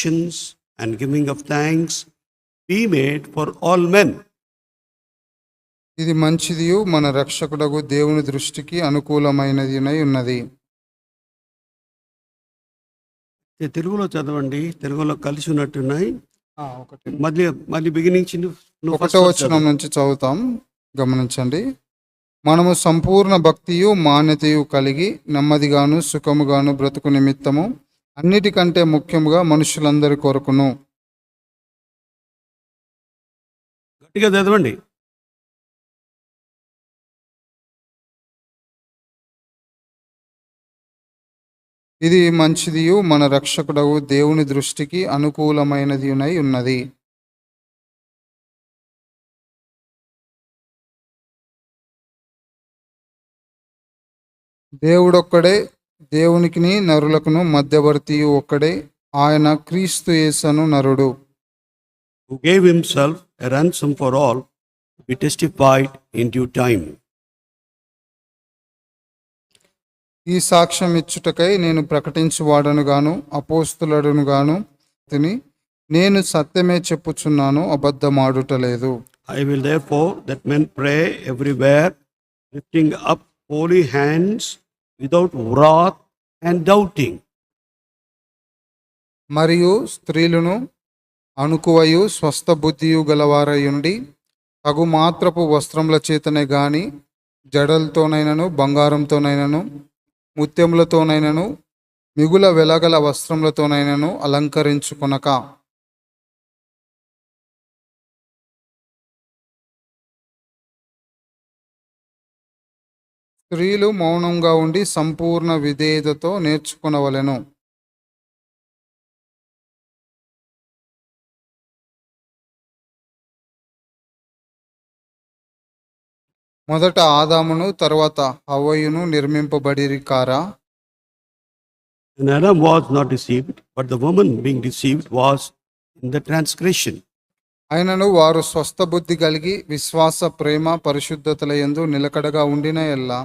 and giving of thanks be made for all men. ఇది మంచిదియు మన రక్షకుడగు దేవుని దృష్టికి అనుకూలమైనదినై ఉన్నది. తెలుగులో చదవండి, తెలుగులో కలిసి ఉన్నట్టున్నాయి. ఒకటి మళ్ళీ బిగినింగ్ 1వ వచనం నుంచి చదువుతాం, గమనించండి. మనము సంపూర్ణ భక్తియు మాన్యతయు కలిగి నెమ్మదిగాను సుఖముగాను బ్రతుకు నిమిత్తము అన్నిటికంటే ముఖ్యముగా మనుషులందరి కొరకును. గట్టిగా చదవండి. ఇది మంచిదియు మన రక్షకుడవు దేవుని దృష్టికి అనుకూలమైనదినై ఉన్నది. దేవుడొక్కడే, దేవునికిని నరులకును మధ్యవర్తియు ఒక్కడే, ఆయన క్రీస్తు యేసను నరుడు. Who gave himself a ransom for all, to be testified in due time. ఈ సాక్ష్యం ఇచ్చుటకై నేను ప్రకటించువాడను గాను అపోస్తులుడను గాను తిని నేను సత్యమే చెప్పుచున్నాను, అబద్ధమాడుటలేదు. I will therefore that men pray everywhere, lifting up holy hands without wrath and doubting. మరియు స్త్రీలను అణుకువయు స్వస్థ బుద్ధియు గలవారయుండి తగు మాత్రపు వస్త్రముల చేతనే గాని జడలతోనైనను బంగారంతోనైనను ముత్యములతోనైనను మిగుల వెలగల వస్త్రములతోనైనను అలంకరించుకొనక స్త్రీలు మౌనంగా ఉండి సంపూర్ణ విధేయతతో నేర్చుకొనవలెను. మొదట ఆదామును తరువాత హవ్వయును నిర్మింపబడిరి కారా? And Adam was not deceived, but the woman being deceived was in the transgression. అయినను వారు స్వస్థ బుద్ధి కలిగి విశ్వాస ప్రేమ పరిశుద్ధతల యందు నిలకడగా ఉండిన ఎల్లా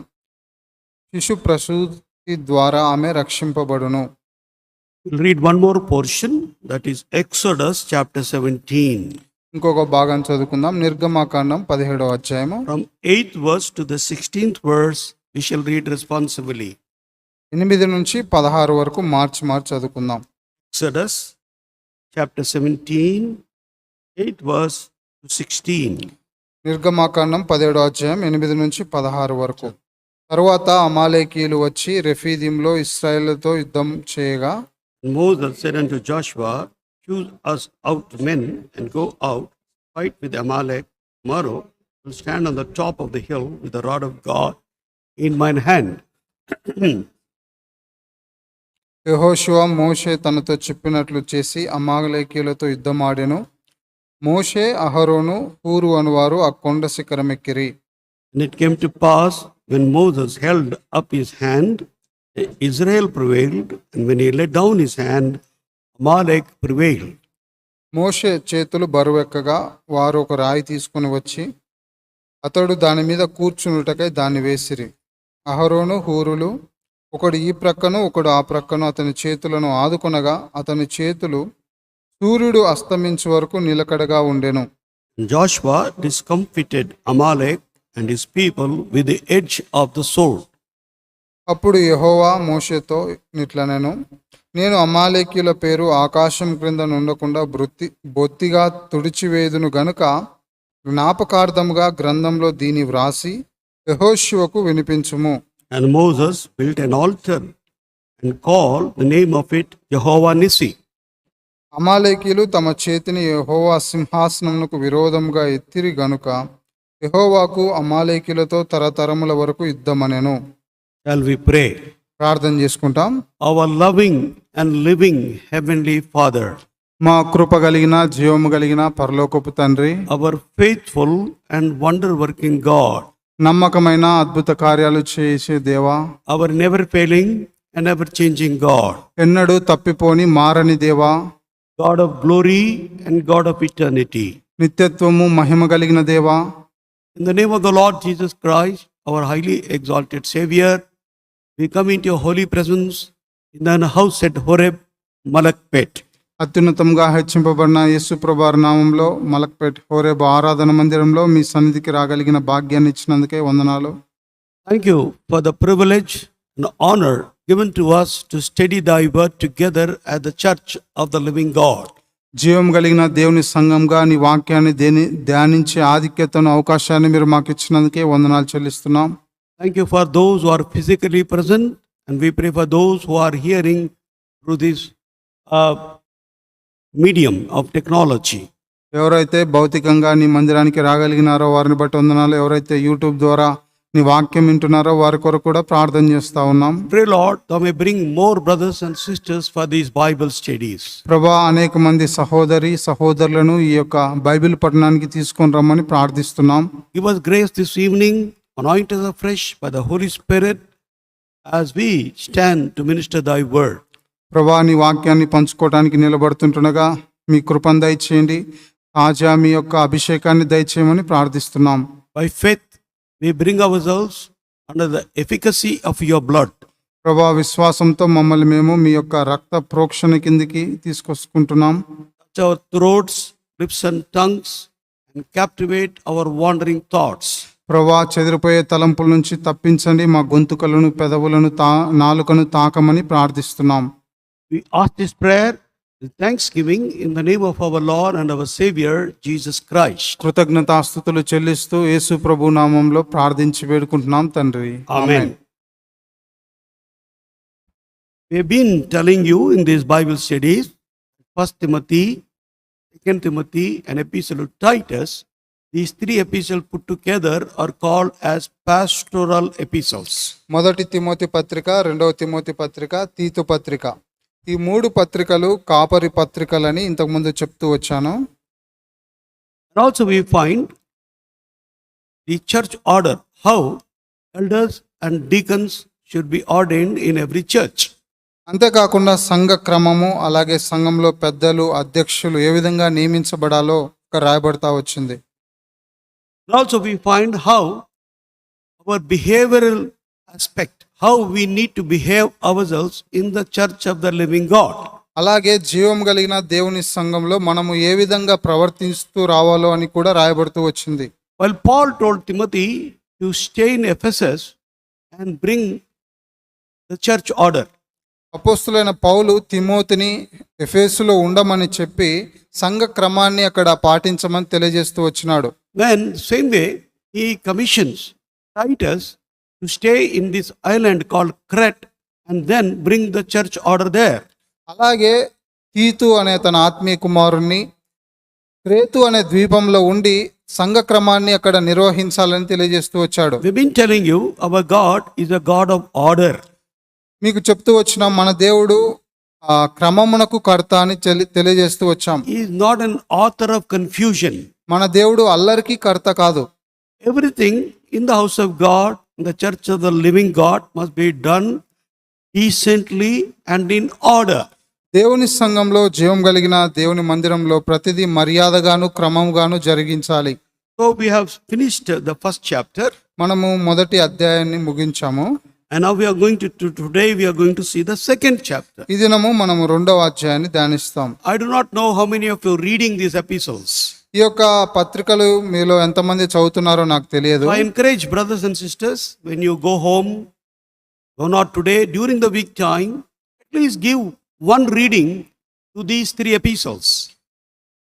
శిశు ప్రసూతి ద్వారా ఆమె రక్షింపబడును. We'll read one more portion, that is Exodus chapter 17. ఇంకొక భాగం చదువుకుందాం. నిర్గమాకాండం 17వ అధ్యాయము From 8th verse to the 16th verse, we shall read responsibly. 8 నుంచి 16 వరకు మార్చి చదువుకుందాం. Exodus chapter 17, 8th verse to 16. నిర్గమాకాండం 17వ అధ్యాయం 8 నుంచి 16 వరకు. తరువాత అమాలేకీయులు వచ్చి రెఫీదీంలో ఇశ్రాయేలుతో యుద్ధం చేయగా, Moses said unto Joshua, choose us out men and go out, fight with Amalek. Tomorrow will stand on the top of the hill with the rod of God in mine hand. యెహోషువ మోషే తనతో చెప్పినట్లు చేసి అమాలేకీయులతో యుద్ధమాడెను. మోషే అహరోను హూరు అనువారు ఆ కొండ శిఖరమెక్కిరి. And it came to pass, when Moses held up his hand, Israel prevailed, and when he let down his hand, Amalek prevailed. మోషే చేతులు బరువెక్కగా వారు ఒక రాయి తీసుకుని వచ్చి అతడు దాని మీద కూర్చునుటకై దాన్ని వేసిరి. అహరోను హూరులు ఒకడు ఈ ప్రక్కను ఒకడు ఆ ప్రక్కను అతని చేతులను ఆదుకొనగా అతని చేతులు సూర్యుడు అస్తమించు వరకు నిలకడగా ఉండెను. Joshua discomfited Amalek and his people with the edge of the sword. అప్పుడు యెహోవా మోషేతో నిట్లనెను, నేను అమాలేకీయుల పేరు ఆకాశం క్రింద నుండకుండా బొత్తిగా తుడిచివేదును గనుక జ్ఞాపకార్థముగా గ్రంథంలో దీని వ్రాసి యెహోషువకు వినిపించుము. And Moses built an altar and called the name of it Jehovah Nissi. అమాలేకీయులు తమ చేతిని యెహోవా సింహాసనమునకు విరోధముగా ఎత్తిరి గనుక యెహోవాకు అమాలేకీయులతో తరతరముల వరకు యుద్ధమనెను. Shall we pray? ప్రార్థన చేసుకుంటాం. Our loving and living heavenly Father, మా కృప కలిగిన జీవము కలిగిన పరలోకపు తండ్రి, our faithful and wonder working God, నమ్మకమైన అద్భుత కార్యాలు చేసే దేవా, our never failing and ever changing God, ఎన్నడూ తప్పిపోని మారని దేవా, God of glory and God of eternity. నిత్యత్వము మహిమ కలిగిన దేవా, In the name of the Lord Jesus Christ, our highly exalted Savior, we come into your holy presence in the house at Horeb, Malakpet. అత్యున్నతంగా హెచ్చింపబడిన యేసు ప్రభువారి నామంలో మలక్పేట్ హోరేబు ఆరాధన మందిరంలో మీ సన్నిధికి రాగలిగిన భాగ్యాన్ని ఇచ్చినందుకే వందనాలు. Thank you for the privilege and honor given to us to study thy word together at the church of the living God. జీవం కలిగిన దేవుని సంఘంగా నీ వాక్యాన్ని ధ్యానించే ఆధిక్యతను అవకాశాన్ని మీరు మాకు ఇచ్చినందుకే వందనాలు చెల్లిస్తున్నాం. Thank you for those who are physically present, and we pray for those who are hearing through this medium of technology. ఎవరైతే భౌతికంగా నీ మందిరానికి రాగలిగినారో వారిని బట్టి వందనాలు. ఎవరైతే యూట్యూబ్ ద్వారా నీ వాక్యం వింటున్నారో వారి కొరకు కూడా ప్రార్థన చేస్తా ఉన్నాం. Pray Lord, thou may bring more brothers and sisters for these Bible studies. ప్రభా, అనేక మంది సహోదరులను ఈ యొక్క బైబిల్ పఠనానికి తీసుకొని రమ్మని ప్రార్థిస్తున్నాం. Give us grace this evening, anoint us afresh by the Holy Spirit as we stand to minister thy word. ప్రభా, నీ వాక్యాన్ని పంచుకోవడానికి నిలబడుతుంటుండగా మీ కృపను దయచేయండి. తాజా మీ యొక్క అభిషేకాన్ని దయచేయమని ప్రార్థిస్తున్నాం. By faith we bring ourselves under the efficacy of your blood. ప్రభా, విశ్వాసంతో మమ్మల్ని మేము మీ యొక్క రక్త ప్రోక్షణ కిందికి తీసుకొచ్చుకుంటున్నాం. Touch our throats, lips and tongues, and captivate our wandering thoughts. ప్రభా, చెదిరిపోయే తలంపుల నుంచి తప్పించండి. మా గొంతుకలను, పెదవులను, నాలుకను తాకమని ప్రార్థిస్తున్నాం. We ask this prayer with thanksgiving in the name of our Lord and our Savior Jesus Christ. కృతజ్ఞతాస్తుతులు చెల్లిస్తూ యేసు ప్రభు నామంలో ప్రార్థించి వేడుకుంటున్నాం తండ్రి. Amen. We have been telling you in these Bible studies, 1 Timothy, 2 Timothy, and Epistle to Titus. These three epistles put together are called as pastoral epistles. మొదటి Timothy పత్రిక, రెండవ Timothy పత్రిక, తీతు పత్రిక, ఈ మూడు పత్రికలు కాపరి పత్రికలని ఇంతకుముందు చెప్తూ వచ్చాను. And also we find the church order, how elders and deacons should be ordained in every church. అంతేకాకుండా సంఘ క్రమము, అలాగే సంఘంలో పెద్దలు, అధ్యక్షులు ఏ విధంగా నియమించబడాలో రాయబడతా వచ్చింది. And also we find how our behavioral aspect, how we need to behave ourselves in the church of the living God. అలాగే జీవం కలిగిన దేవుని సంఘంలో మనము ఏ విధంగా ప్రవర్తిస్తూ రావాలో అని కూడా రాయబడుతూ వచ్చింది. While Paul told Timothy to stay in Ephesus and bring the church order, అపోస్తులైన పౌలు తిమోతిని ఎఫెసులో ఉండమని చెప్పి సంఘ క్రమాన్ని అక్కడ పాటించమని తెలియజేస్తూ వచ్చినాడు. when same way he commissions Titus to stay in this island called Crete and then bring the church order there. అలాగే తీతు అనే తన ఆత్మీయ కుమారుణ్ణి క్రేతు అనే ద్వీపంలో ఉండి సంఘ క్రమాన్ని అక్కడ నిర్వహించాలని తెలియజేస్తూ వచ్చాడు. We've been telling you our God is a God of order. మీకు చెప్తూ వచ్చిన మన దేవుడు ఆ క్రమమునకు కర్త అని తెలియజేస్తూ వచ్చాం. He is not an author of confusion. మన దేవుడు అల్లరికి కర్త కాదు. Everything in the house of God, in the church of the living God, must be done decently and in order. దేవుని సంఘంలో జీవం కలిగిన దేవుని మందిరంలో ప్రతిదీ మర్యాదగాను క్రమంగాను జరిగించాలి. So we have finished the first chapter. మనము మొదటి అధ్యాయాన్ని ముగించాము. And now we are going to today we are going to see the second chapter. ఈ దినము మనము రెండవ అధ్యాయాన్ని ధ్యానిస్తాం. I do not know how many of you are reading these epistles. ఈ యొక్క పత్రికలు మీలో ఎంతమంది చదువుతున్నారో నాకు తెలియదు. I encourage brothers and sisters, when you go home, go not today, during the week time, at least give one reading to these three epistles.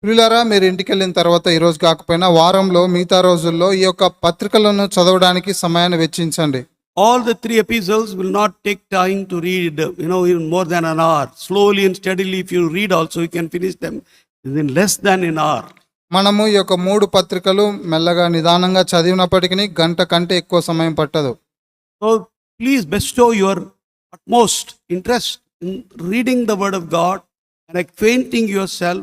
ప్రియులారా, మీరు ఇంటికి వెళ్ళిన తర్వాత ఈ రోజు కాకపోయినా వారంలో మిగతా రోజుల్లో ఈ యొక్క పత్రికలను చదవడానికి సమయాన్ని వెచ్చించండి. All the three epistles will not take time to read, in more than an hour. Slowly and steadily, if you read also, you can finish them in less than an hour. మనము ఈ యొక్క మూడు పత్రికలు మెల్లగా నిదానంగా చదివినప్పటికీ గంట కంటే ఎక్కువ సమయం పట్టదు. So please bestow your utmost interest in reading the word of God and acquainting yourself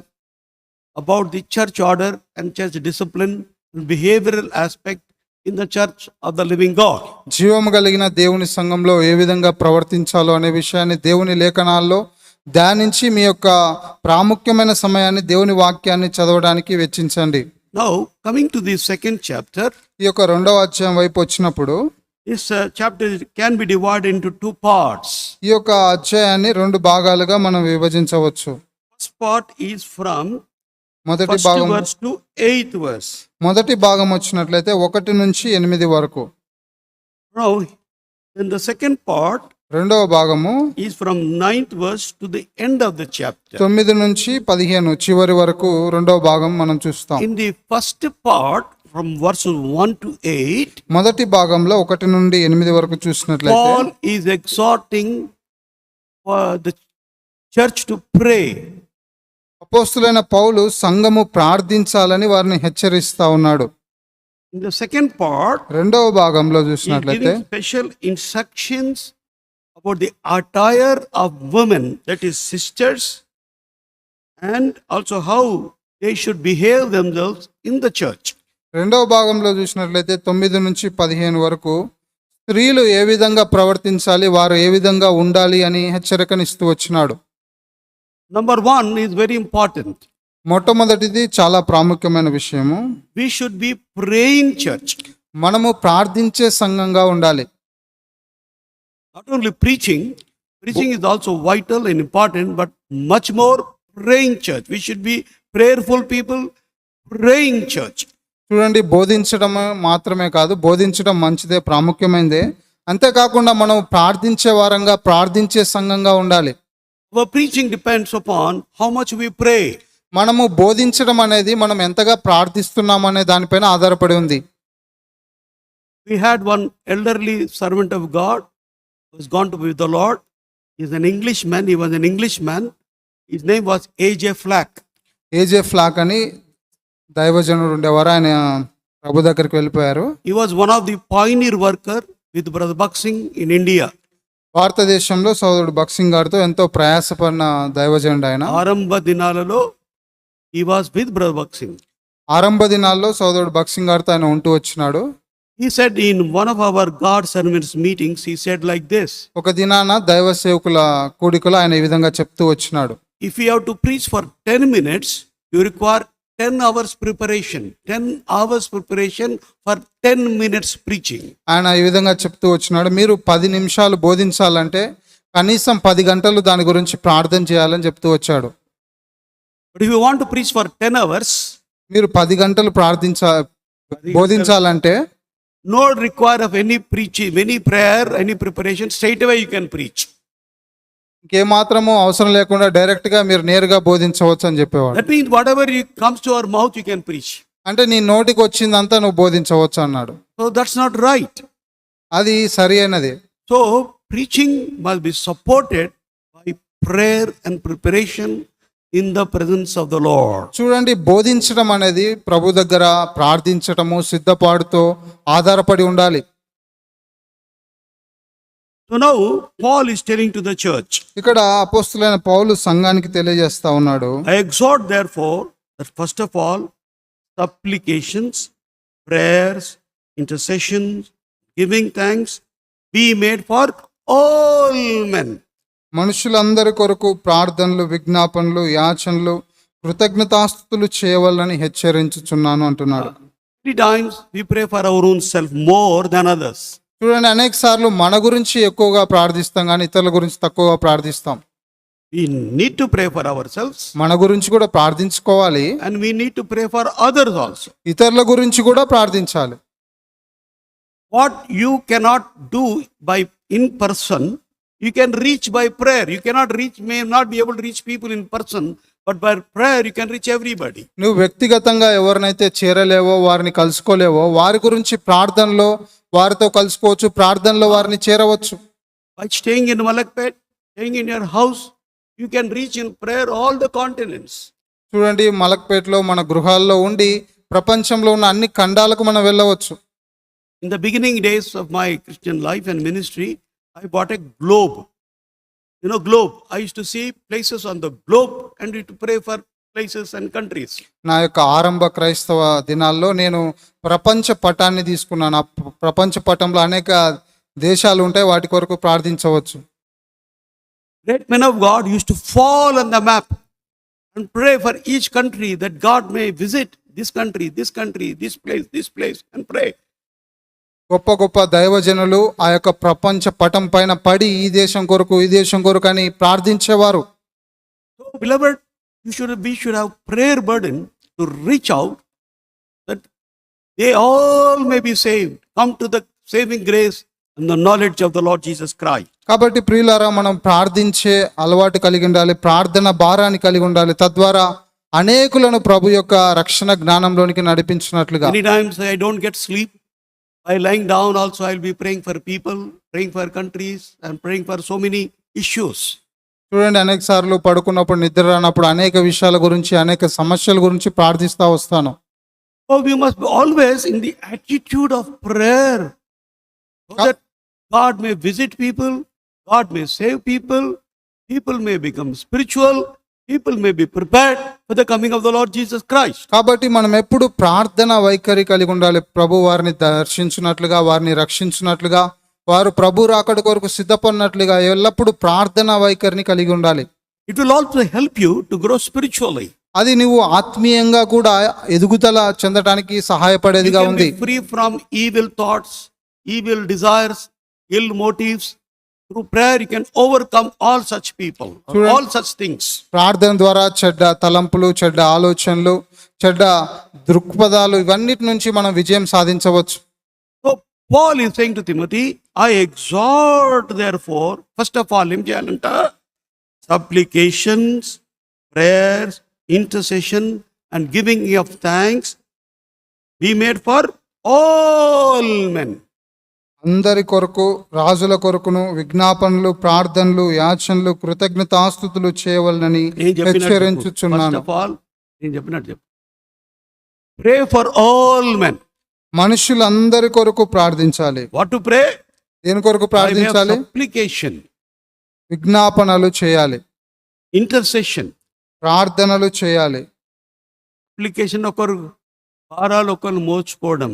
about the church order and church discipline and behavioral aspect in the church of the living God. జీవము కలిగిన దేవుని సంఘంలో ఏ విధంగా ప్రవర్తించాలో అనే విషయాన్ని దేవుని లేఖనాల్లో ధ్యానించి మీ యొక్క ప్రాముఖ్యమైన సమయాన్ని దేవుని వాక్యాన్ని చదవడానికి వెచ్చించండి. Now coming to the second chapter, ఈ యొక్క రెండవ అధ్యాయం వైపు వచ్చినప్పుడు this chapter can be divided into two parts. ఈ యొక్క అధ్యాయాన్ని రెండు భాగాలుగా మనం విభజించవచ్చు. First part is from మొదటి first భాగం verse to 8th verse. మొదటి భాగం వచ్చినట్లయితే 1 నుంచి 8 వరకు. Now, then the second part రెండవ భాగము is from 9th verse to the end of the chapter. 9 నుంచి 15 చివరి వరకు రెండవ భాగం మనం చూస్తాం. In the first part, from verses 1 to 8, మొదటి భాగంలో 1 నుండి 8 వరకు చూసినట్లయితే Paul is exhorting for the church to pray. అపోస్తులైన పౌలు సంఘము ప్రార్థించాలని వారిని హెచ్చరిస్తా ఉన్నాడు. In the second part, రెండవ భాగంలో he is చూసినట్లయితే giving special instructions about the attire of women, that is sisters, and also how they should behave themselves in the church. రెండవ భాగంలో చూసినట్లయితే 9 నుంచి 15 వరకు స్త్రీలు ఏ విధంగా ప్రవర్తించాలి, వారు ఏ విధంగా ఉండాలి అని హెచ్చరికనిస్తూ వచ్చినాడు. Number 1 is very important. మొట్టమొదటిది చాలా ప్రాముఖ్యమైన విషయము. We should be praying church. మనము ప్రార్థించే సంఘంగా ఉండాలి. Not only preaching is also vital and important, but much more praying church. We should be prayerful people, praying church. చూడండి, బోధించడం మాత్రమే కాదు, బోధించడం మంచిదే, ప్రాముఖ్యమైనదే. అంతేకాకుండా మనం ప్రార్థించే వారంగా, ప్రార్థించే సంఘంగా ఉండాలి. Our preaching depends upon how much we pray. మనము బోధించడం అనేది మనం ఎంతగా ప్రార్థిస్తున్నాం అనే దానిపైన ఆధారపడి ఉంది. We had one elderly servant of God who has gone to be with the Lord. He is an Englishman. He was an Englishman. His name was A.J. Flack. AJ Flack అని దైవజనుడు ఉండేవారు. ఆయన ప్రభు దగ్గరికి వెళ్ళిపోయారు. He was one of the pioneer worker with Brother Buxing in India. భారతదేశంలో సోదరుడు బక్సింగ్ గారితో ఎంతో ప్రయాసపడిన దైవజనుడు ఆయన. ఆరంభ దినాలలో he was with Brother Buxing. ఆరంభ దినాల్లో సోదరుడు బక్సింగ్ గారితో ఆయన ఉంటూ వచ్చినాడు. He said in one of our God servants meetings, he said like this: ఒక దినాన దైవ సేవకుల కూడికలో ఆయన ఈ విధంగా చెప్తూ వచ్చినాడు. if you have to preach for 10 minutes, you require 10 hours preparation. 10 hours preparation for 10 minutes preaching. ఆయన ఈ విధంగా చెప్తూ వచ్చినాడు, మీరు 10 నిమిషాలు బోధించాలంటే కనీసం 10 గంటలు దాని గురించి ప్రార్థన చేయాలని చెప్తూ వచ్చాడు. But if you want to preach for 10 hours, మీరు 10 గంటలు బోధించాలంటే no require of any preaching, any prayer, any preparation, straight away you can preach. ఇంకేమాత్రము అవసరం లేకుండా డైరెక్ట్ గా మీరు నేరుగా బోధించవచ్చు అని చెప్పేవాడు. That means whatever comes to our mouth, you can preach. అంటే నీ నోటికి వచ్చిందంతా నువ్వు బోధించవచ్చు అన్నాడు. So that's not right. అది సరి అయినది. So preaching must be supported by prayer and preparation in the presence of the Lord. చూడండి, బోధించడం అనేది ప్రభు దగ్గర ప్రార్థించటము, సిద్ధపాటుతో ఆధారపడి ఉండాలి. So now Paul is telling to the church, ఇక్కడ అపోస్తులైన పౌలు సంఘానికి తెలియజేస్తా ఉన్నాడు. I exhort therefore that first of all supplications, prayers, intercessions, giving thanks be made for all men. మనుషులందరి కొరకు ప్రార్థనలు, విజ్ఞాపనలు, యాచనలు, కృతజ్ఞతాస్తుతులు చేయవలని హెచ్చరించుచున్నాను అంటున్నాడు. Many times we pray for our own self more than others. చూడండి, అనేక సార్లు మన గురించి ఎక్కువగా ప్రార్థిస్తాం కానీ ఇతరుల గురించి తక్కువగా ప్రార్థిస్తాం. We need to pray for ourselves మన గురించి కూడా ప్రార్థించుకోవాలి, and we need to pray for others also. ఇతరుల గురించి కూడా ప్రార్థించాలి. What you cannot do by in person, you can reach by prayer. You cannot reach, may not be able to reach people in person, but by prayer you can reach everybody. నువ్వు వ్యక్తిగతంగా ఎవరినైతే చేరలేవో, వారిని కలుసుకోలేవో, వారి గురించి ప్రార్థనలో వారితో కలుసుకోవచ్చు, ప్రార్థనలో వారిని చేరవచ్చు. By staying in Malakpet, staying in your house, you can reach in prayer all the continents. చూడండి, మలక్పేటలో మన గృహాల్లో ఉండి ప్రపంచంలో ఉన్న అన్ని ఖండాలకు మనం వెళ్ళవచ్చు. In the beginning days of my Christian life and ministry, I bought a globe. You know, globe. I used to see places on the globe and to pray for places and countries. నా యొక్క ఆరంభ క్రైస్తవ దినాల్లో నేను ప్రపంచ పటాన్ని తీసుకున్నాను. ఆ ప్రపంచ పటంలో అనేక దేశాలు ఉంటాయి, వాటి కొరకు ప్రార్థించవచ్చు. Great men of God used to fall on the map and pray for each country that God may visit this country, this place and pray. గొప్ప గొప్ప దైవజనులు ఆ యొక్క ప్రపంచ పటం పైన పడి ఈ దేశం కొరకు, ఈ దేశం కొరకు అని ప్రార్థించేవారు. So beloved, we should have prayer burden to reach out that they all may be saved, come to the saving grace and the knowledge of the Lord Jesus Christ. కాబట్టి ప్రియులారా, మనం ప్రార్థించే అలవాటు కలిగి ఉండాలి, ప్రార్థన భారాన్ని కలిగి ఉండాలి, తద్వారా అనేకులను ప్రభు యొక్క రక్షణ జ్ఞానంలోనికి నడిపించినట్లుగా. Many times I don't get sleep. By lying down also I'll be praying for people, praying for countries, and praying for so many issues. చూడండి, అనేక సార్లు పడుకున్నప్పుడు, నిద్ర రానప్పుడు అనేక విషయాల గురించి, అనేక సమస్యల గురించి ప్రార్థిస్తా వస్తాను. So we must be always in the attitude of prayer, so that God may visit people, God may save people, people may become spiritual, people may be prepared for the coming of the Lord Jesus Christ. కాబట్టి మనం ఎప్పుడు ప్రార్థన వైఖరి కలిగి ఉండాలి. ప్రభు వారిని దర్శించినట్లుగా, వారిని రక్షించినట్లుగా, వారు ప్రభు రాకడ కొరకు సిద్ధపడినట్లుగా ఎల్లప్పుడూ ప్రార్థన వైఖరిని కలిగి ఉండాలి. It will also help you to grow spiritually. అది నువ్వు ఆత్మీయంగా కూడా ఎదుగుదల చెందడానికి సహాయపడేదిగా You can ఉంది. be free from evil thoughts, evil desires, ill motives. Through prayer you can overcome all such people, all such things. ప్రార్థన ద్వారా చెడ్డ తలంపులు, చెడ్డ ఆలోచనలు, చెడ్డ దృక్పథాలు, ఇవన్నిటి నుంచి మనం విజయం సాధించవచ్చు. So Paul is saying to Timothy, I exhort therefore, first of all, ఏం చేయాలంట? Supplications, prayers, intercession and giving of thanks be made for all men. అందరి కొరకు, రాజుల కొరకును విజ్ఞాపనలు, ప్రార్థనలు, యాచనలు, కృతజ్ఞతాస్తుతులు చేయవలనని హెచ్చరించుచున్నాను. నేను చెప్పినట్టు చెప్పు. Pray for all men. మనుషులందరి కొరకు ప్రార్థించాలి. What to pray? దేని కొరకు ప్రార్థించాలి? Supplication, విజ్ఞాపనలు చేయాలి, intercession. ప్రార్థనలు చేయాలి. Supplication ఒకరు భారాలు ఒకరు మోచుకోవడం,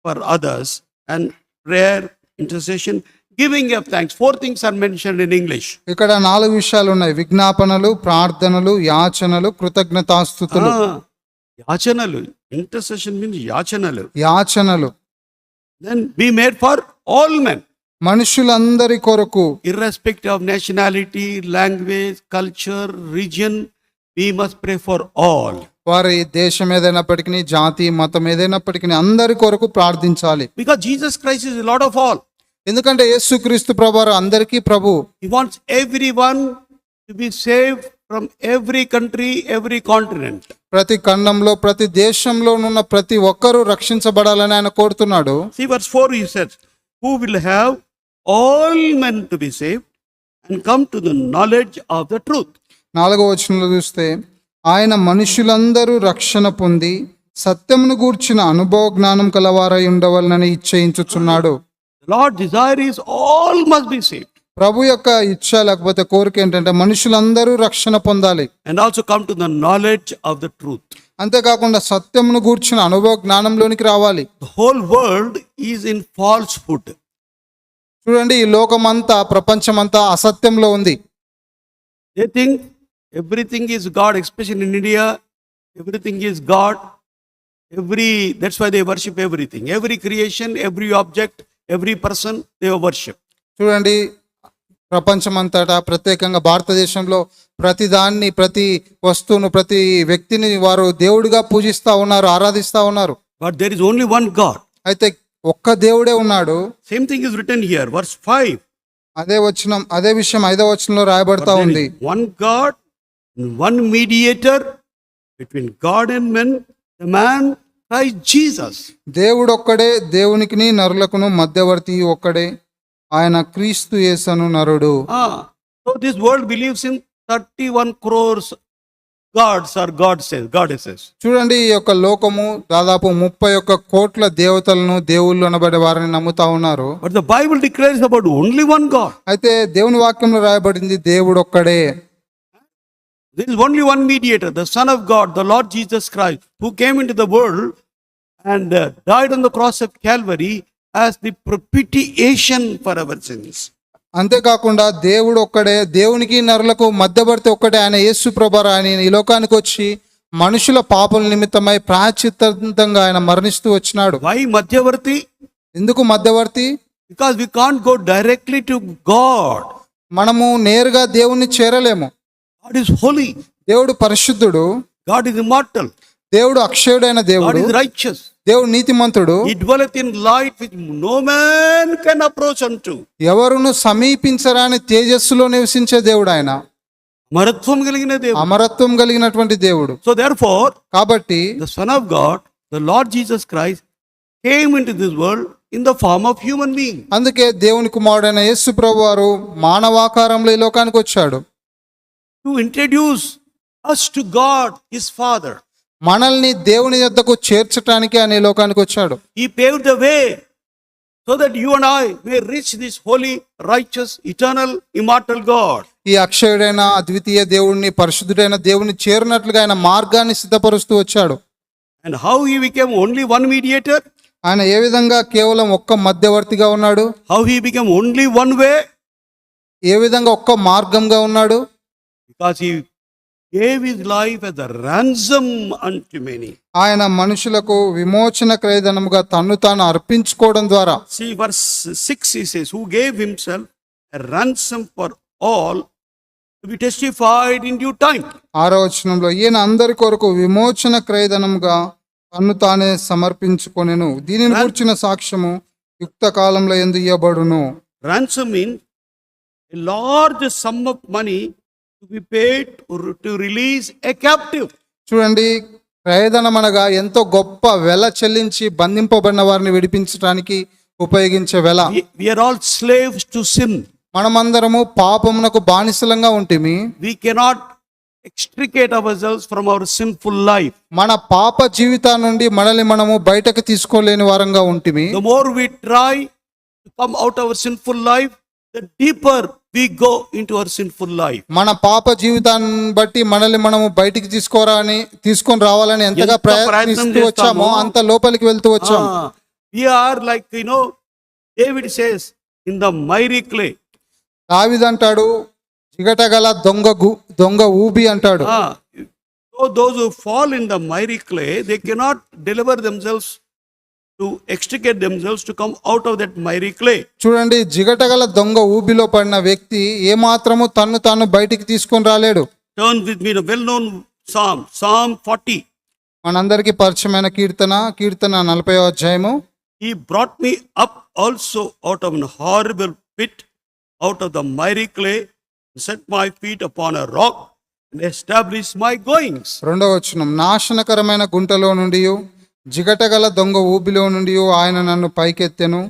for others, and prayer, intercession, giving of thanks. 4 things are mentioned in English. ఇక్కడ 4 విషయాలు ఉన్నాయి: విజ్ఞాపనలు, ప్రార్థనలు, యాచనలు, కృతజ్ఞతాస్తుతులు. యాచనలు, intercession means యాచనలు. యాచనలు. Then be made for all men. మనుషులందరి కొరకు, Irrespective of nationality, language, culture, region, we must pray for all. వారి దేశం ఏదైనప్పటికీ, జాతి మతం ఏదైనప్పటికీ అందరి కొరకు ప్రార్థించాలి. Because Jesus Christ is the Lord of all. ఎందుకంటే యేసుక్రీస్తు ప్రభువారు అందరికీ ప్రభు. He wants everyone to be saved from every country, every continent. ప్రతి ఖండంలో, ప్రతి దేశంలో ఉన్న ప్రతి ఒక్కరూ రక్షించబడాలని ఆయన కోరుతున్నాడు. See verse 4, he says, who will have all men to be saved and come to the knowledge of the truth. 4వ వచనంలో చూస్తే, ఆయన మనుషులందరూ రక్షణ పొంది సత్యమును గూర్చిన అనుభవ జ్ఞానం కలవారై ఉండవలనని ఇచ్ఛయించుచున్నాడు. The Lord's desire is all must be saved. ప్రభు యొక్క ఇచ్ఛ లేకపోతే కోరిక ఏంటంటే మనుషులందరూ రక్షణ పొందాలి, and also come to the knowledge of the truth. అంతేకాకుండా సత్యమును గూర్చిన అనుభవ జ్ఞానంలోనికి రావాలి. The whole world is in falsehood. చూడండి, ఈ లోకమంతా, ప్రపంచమంతా అసత్యంలో ఉంది. They think everything is God, especially in India. Everything is God. That's why they worship everything. Every creation, every object, every person, they worship. చూడండి, ప్రపంచమంతటా, ప్రత్యేకంగా భారతదేశంలో ప్రతి దాన్ని, ప్రతి వస్తువును, ప్రతి వ్యక్తిని వారు దేవుడిగా పూజిస్తా ఉన్నారు, ఆరాధిస్తా ఉన్నారు. But there is only one God. అయితే ఒక్క దేవుడే ఉన్నాడు. Same thing is written here, verse 5. అదే విషయం 5వ వచనంలో రాయబడతా But there ఉంది. is one God, one mediator between God and men, the man Christ Jesus. దేవుడు ఒక్కడే, దేవునికిని నరులకును మధ్యవర్తి ఒక్కడే, ఆయన క్రీస్తు యేసను నరుడు. So this world believes in 31 crores gods or goddesses. చూడండి, ఈ యొక్క లోకము దాదాపు 31 కోట్ల దేవతలను, దేవుళ్ళు అనబడే వారిని నమ్ముతా ఉన్నారు. But the Bible declares about only one God. అయితే దేవుని వాక్యంలో రాయబడింది దేవుడు ఒక్కడే. There is only one mediator, the Son of God, the Lord Jesus Christ, who came into the world and died on the cross of Calvary as the propitiation for our sins. అంతేకాకుండా దేవుడు ఒక్కడే, దేవునికి నరులకు మధ్యవర్తి ఒక్కడే, ఆయన యేసు ప్రభువారు. ఆయన ఈ లోకానికి వచ్చి మనుషుల పాపల నిమిత్తమై ప్రాయశ్చిత్తంగా ఆయన మరణిస్తూ వచ్చినాడు. Why మధ్యవర్తి? ఎందుకు మధ్యవర్తి? Because we can't go directly to God. మనము నేరుగా దేవుణ్ణి చేరలేము. God is holy. దేవుడు పరిశుద్ధుడు, God is immortal. దేవుడు అక్షయుడైన God దేవుడు, is righteous. దేవుడు నీతిమంతుడు, He dwelleth in light which no man can approach unto. ఎవరును సమీపించరాని తేజస్సులో నివసించే దేవుడు ఆయన, అమరత్వం కలిగిన దేవుడు. అమరత్వం కలిగినటువంటి దేవుడు. So therefore, కాబట్టి the Son of God, the Lord Jesus Christ, came into this world in the form of human being. అందుకే దేవుని కుమారుడైన యేసు ప్రభువు వారు మానవాకారంలో ఈ లోకానికి వచ్చాడు, To introduce us to God, his Father. మనల్ని దేవుని యొద్దకు చేర్చటానికి ఆయన ఈ లోకానికి వచ్చాడు. He paved the way so that you and I may reach this holy, righteous, eternal, immortal God. ఈ అక్షయుడైన అద్వితీయ దేవుడిని, పరిశుద్ధుడైన దేవుని చేరినట్లుగా ఆయన మార్గాన్ని సిద్ధపరుస్తూ వచ్చాడు. And how he became only one mediator? ఆయన ఏ విధంగా కేవలం ఒక్క మధ్యవర్తిగా ఉన్నాడు, How he became only one way? ఏ విధంగా ఒక్క మార్గంగా ఉన్నాడు, Because he gave his life as a ransom unto many. ఆయన మనుషులకు విమోచన క్రయధనముగా తన్ను తాను అర్పించుకోవడం ద్వారా. See, verse 6 he says, who gave himself a ransom for all to be testified in due time. 6వ వచనంలో ఈయన అందరి కొరకు విమోచన క్రయధనముగా తన్ను తానే సమర్పించుకొనెను, దీనిని గూర్చిన సాక్ష్యము యుక్త కాలంలో యందు ఇయ్యబడును. Ransom means a large sum of money to be paid to release a captive. చూడండి, క్రయధనం అనగా ఎంతో గొప్ప వెల చెల్లించి బంధింపబడిన వారిని విడిపించడానికి ఉపయోగించే వెల. We are all slaves to sin. మనమందరము పాపమునకు బానిసలంగా ఉంటిమి. We cannot extricate ourselves from our sinful life. మన పాప జీవితం నుండి మనల్ని మనము బయటకు తీసుకోలేని వారంగా ఉంటిమి. The more we try to come out our sinful life, the deeper we go into our sinful life. మన పాప జీవితాన్ని బట్టి మనల్ని మనము బయటికి తీసుకొని రావాలని ఎంతగా ప్రయత్నిస్తూ వచ్చామో అంత లోపలికి వెళ్తూ వచ్చాం. We are like, David says, in the miry clay. దావీదంటాడు, జిగటగల దొంగ ఊబి అంటాడు. So those who fall in the miry clay, they cannot deliver themselves to extricate themselves to come out of that miry clay. చూడండి, జిగటగల దొంగ ఊబిలో పడిన వ్యక్తి ఏమాత్రము తన్ను తాను బయటికి తీసుకొని రాలేడు. Turn with me to well known Psalm 40. మనందరికీ పరిచయమైన కీర్తన 40వ అధ్యాయము. He brought me up also out of an horrible pit, out of the miry clay, and set my feet upon a rock, and established my goings. 2వ వచనం, నాశనకరమైన గుంటలో నుండి జిగటగల దొంగ ఊబిలో నుండి ఆయన నన్ను పైకెత్తెను,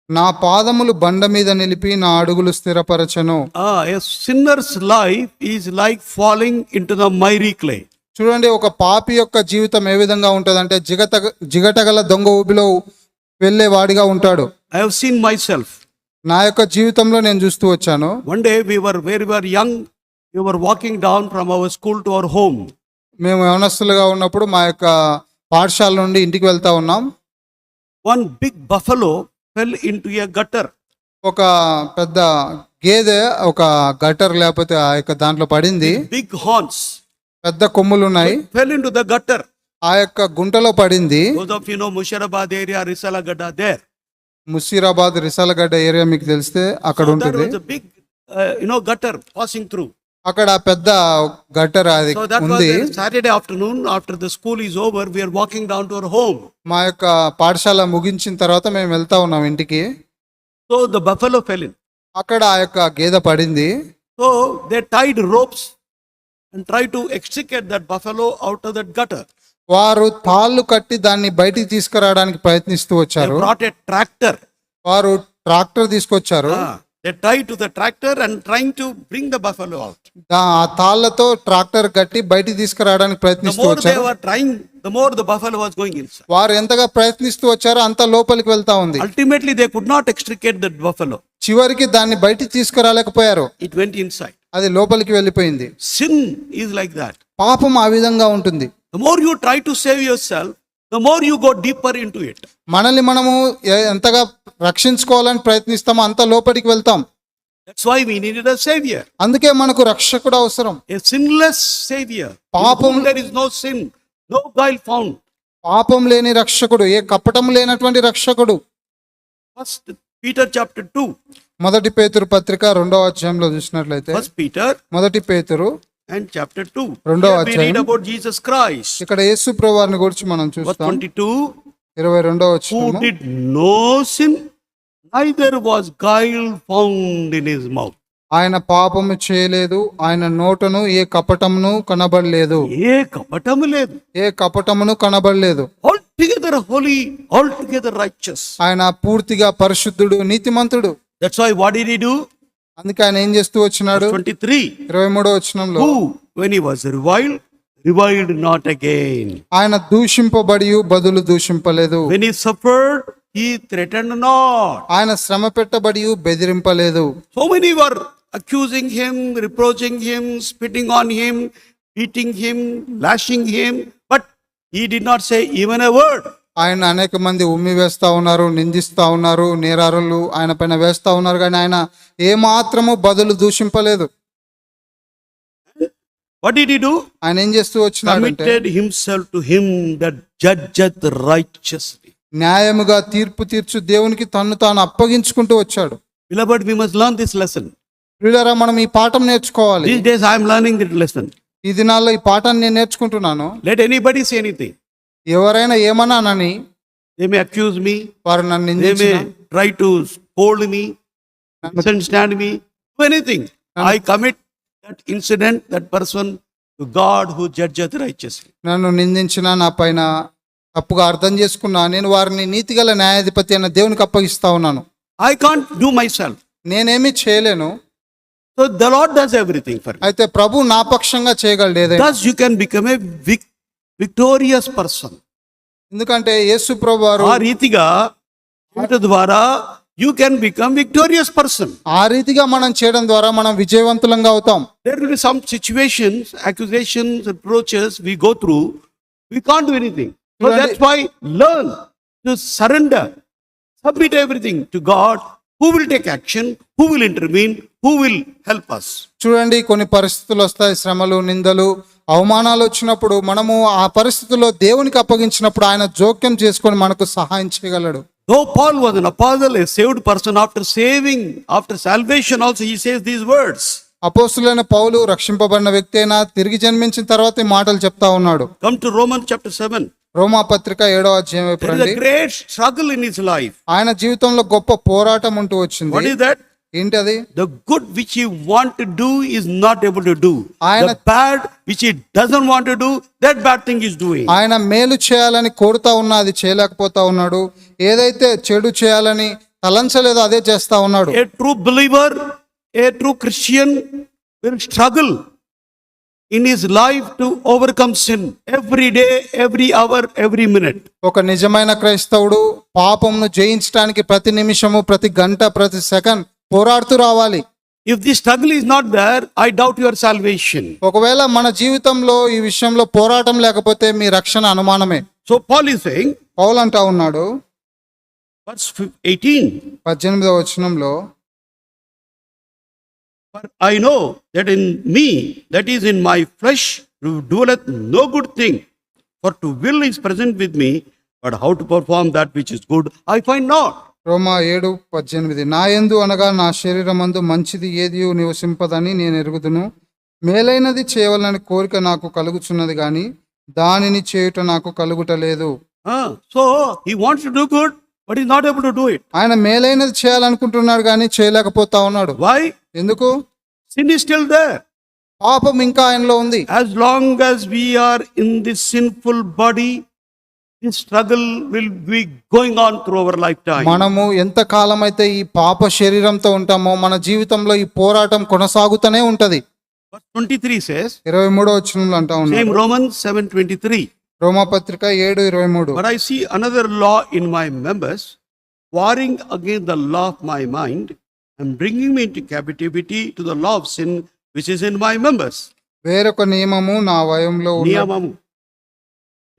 నా పాదములు బండ మీద నిలిపి నా అడుగులు స్థిరపరచెను. A sinner's life is like falling into the miry clay. చూడండి, ఒక పాపి యొక్క జీవితం ఏ విధంగా ఉంటుందంటే జిగటగల దొంగ ఊబిలో వెళ్ళే వాడిగా ఉంటాడు. I have seen myself. నా యొక్క జీవితంలో నేను చూస్తూ వచ్చాను. One day we were young, we were walking down from our school to our home. మేము యవనస్తులుగా ఉన్నప్పుడు మా యొక్క పాఠశాల నుండి ఇంటికి వెళ్తా ఉన్నాం. One big buffalo fell into a gutter. ఒక పెద్ద గేదె ఒక గటర్ లేకపోతే ఆ యొక్క దాంట్లో పడింది. Big horns. పెద్ద కొమ్ములు ఉన్నాయి. Fell into the gutter. ఆ యొక్క గుంటలో పడింది. Those of Mushirabad area, Risalagada there. Mushirabad Risalagadda area మీకు తెలిస్తే అక్కడ So that ఉంటుంది. was a big, gutter passing through. అక్కడ పెద్ద గటర్ అది So that was ఉంది. a Saturday afternoon. After the school is over, we are walking down to our home. మా యొక్క పాఠశాల ముగించిన తర్వాత మేము వెళ్తా ఉన్నాం ఇంటికి. So the buffalo fell in. అక్కడ ఆ యొక్క గేదె పడింది. So they tied ropes and tried to extricate that buffalo out of that gutter. వారు తాళ్ళు కట్టి దాన్ని బయటికి తీసుకురావడానికి ప్రయత్నిస్తూ They వచ్చారు. brought a tractor. వారు ట్రాక్టర్ తీసుకొచ్చారు. They tied to the tractor and trying to bring the buffalo out. ఆ తాళ్లతో ట్రాక్టర్ కట్టి బయటికి తీసుకురావడానికి The ప్రయత్నిస్తూ more they వచ్చారు. were trying, the more the buffalo was going inside. వారు ఎంతగా ప్రయత్నిస్తూ వచ్చారో అంత లోపలికి వెళ్తా ఉంది. Ultimately, they could not extricate that buffalo. చివరికి దాన్ని బయటికి తీసుకురాలేకపోయారు. It went inside. అది లోపలికి వెళ్ళిపోయింది. Sin is like that. పాపం ఆ విధంగా ఉంటుంది. The more you try to save yourself, the more you go deeper into it. మనల్ని మనము ఎంతగా రక్షించుకోవాలని ప్రయత్నిస్తామో అంత లోపలికి వెళ్తాం. That's why we needed a savior. అందుకే మనకు రక్షకుడు అవసరం. A sinless savior. పాపం In whom there is no sin, no guile found. పాపం లేని రక్షకుడు, ఏ కపటం లేనటువంటి రక్షకుడు. First Peter chapter 2. మొదటి పేతురు పత్రిక 2వ అధ్యాయంలో చూసినట్లయితే, First Peter మొదటి పేతురు and chapter 2. రెండో Here we అధ్యాయం. read about Jesus Christ. ఇక్కడ యేసు ప్రభువారిని గురించి మనం Verse చూస్తాం. 22. 22వ Who వచనము. did no sin, neither was guile found in his mouth. ఆయన పాపము చేయలేదు, ఆయన నోటను ఏ కపటమును కనబడలేదు. ఏ కపటము లేదు. ఏ కపటమును కనబడలేదు. Altogether holy, altogether righteous. ఆయన పూర్తిగా పరిశుద్ధుడు, నీతిమంతుడు. That's why what did he do? అందుకే ఆయన ఏం చేస్తూ వచ్చినాడు? 23. 23వ వచనంలో, Who, when he was reviled not again. ఆయన దూషింపబడి బదులు దూషింపలేదు. When he suffered, he threatened not. ఆయన శ్రమ పెట్టబడి బెదిరింపలేదు. So many were accusing him, reproaching him, spitting on him, beating him, lashing him, but he did not say even a word. ఆయన అనేక మంది ఉమ్మి వేస్తా ఉన్నారు, నిందిస్తా ఉన్నారు, నేరారులు ఆయన పైన వేస్తా ఉన్నారు, కానీ ఆయన ఏ మాత్రము బదులు దూషింపలేదు. What did he do? ఆయన ఏం చేస్తూ వచ్చినాడంటే, Committed himself to him that judgeth righteously. న్యాయముగా తీర్పు తీర్చు దేవునికి తన్ను తాను అప్పగించుకుంటూ వచ్చాడు. Beloved, we must learn this lesson. ప్రియులారా, మనం ఈ పాఠం నేర్చుకోవాలి. These days I am learning that lesson. ఈ దినాల్లో ఈ పాఠాన్ని నేను నేర్చుకుంటున్నాను. Let anybody say anything. ఎవరైనా ఏమన్నానని They may accuse me. వారు నన్ను They నిందించిన, may try to scold me, misunderstand me, do anything. I commit that incident, that person to God who judgeth righteously. నన్ను నిందించిన, నా పైన తప్పుగా అర్థం చేసుకున్నా, నేను వారిని నీతిగల న్యాయాధిపతి అన్న దేవునికి అప్పగిస్తా ఉన్నాను. I can't do myself. నేనేమీ చేయలేను. So the Lord does everything for me. అయితే ప్రభు నా పక్షంగా చేయగలడు ఏదైనా. Thus you can become a victorious person. ఎందుకంటే యేసు ప్రభు వారు ఆ రీతిగా చేయడం ద్వారా you can become victorious person. ఆ రీతిగా మనం చేయడం ద్వారా మనం విజయవంతులంగా అవుతాం. There will be some situations, accusations, reproaches we go through. We can't do anything. So that's why learn to surrender, submit everything to God, who will take action, who will intervene, who will help us. చూడండి, కొన్ని పరిస్థితులు వస్తాయి, శ్రమలు, నిందలు, అవమానాలు వచ్చినప్పుడు మనము ఆ పరిస్థితుల్లో దేవునికి అప్పగించినప్పుడు ఆయన జోక్యం చేసుకొని మనకు సహాయం చేయగలడు. Though Paul was an apostle, a saved person, after salvation also he says these words. అపోస్తులైన పౌలు రక్షింపబడిన వ్యక్తి అయినా తిరిగి జన్మించిన తర్వాత ఈ మాటలు చెప్తా ఉన్నాడు. Come to Romans chapter 7. రోమా పత్రిక 7వ అధ్యాయం వైపు There is రండి. a great struggle in his life. ఆయన జీవితంలో గొప్ప పోరాటం ఉంటూ What వచ్చింది. is that? ఏంటి అది? The good which he want to do is not able to do. The bad which he doesn't want to do, that bad thing is doing. ఆయన మేలు చేయాలని కోరుతా ఉన్నా అది చేయలేకపోతా ఉన్నాడు. ఏదైతే చెడు చేయాలని తలంచలేదో అదే చేస్తా ఉన్నాడు. A true believer, a true Christian will struggle in his life to overcome sin every day, every hour, every minute. ఒక నిజమైన క్రైస్తవుడు పాపంను జయించడానికి ప్రతి నిమిషము, ప్రతి గంట, ప్రతి సెకండ్ పోరాడుతూ రావాలి. If this struggle is not there, I doubt your salvation. ఒకవేళ మన జీవితంలో ఈ విషయంలో పోరాటం లేకపోతే మీ రక్షణ అనుమానమే. So Paul is saying, పౌలు అంటా ఉన్నాడు verse 18, 18వ వచనంలో, for I know that in me, that is in my flesh, dwelleth no good thing. For to will is present with me, but how to perform that which is good, I find not. రోమా 7:18, నా యందు అనగా నా శరీరమందు మంచిది ఏదియు నివసింపదని నేను ఎరుగుదును. మేలైనది చేయవలనని కోరిక నాకు కలుగుచున్నది గాని దానిని చేయుట నాకు కలుగుటలేదు. So he wants to do good, but he's not able to do it. ఆయన మేలైనది చేయాలనుకుంటున్నాడు కానీ చేయలేకపోతా ఉన్నాడు. Why? ఎందుకు? Sin is still there. పాపం ఇంకా ఆయనలో ఉంది. As long as we are in this sinful body, this struggle will be going on through our lifetime. మనము ఎంత కాలం అయితే ఈ పాప శరీరంతో ఉంటామో మన జీవితంలో ఈ పోరాటం కొనసాగుతూనే ఉంటది. Verse 23 says, 23వ వచనంలో అంటా same ఉన్నాడు, Romans 7:23. రోమా పత్రిక 7:23, But I see another law in my members, warring against the law of my mind, and bringing me into captivity to the law of sin which is in my members. వేరొక నియమము నా అవయంలో నియమము.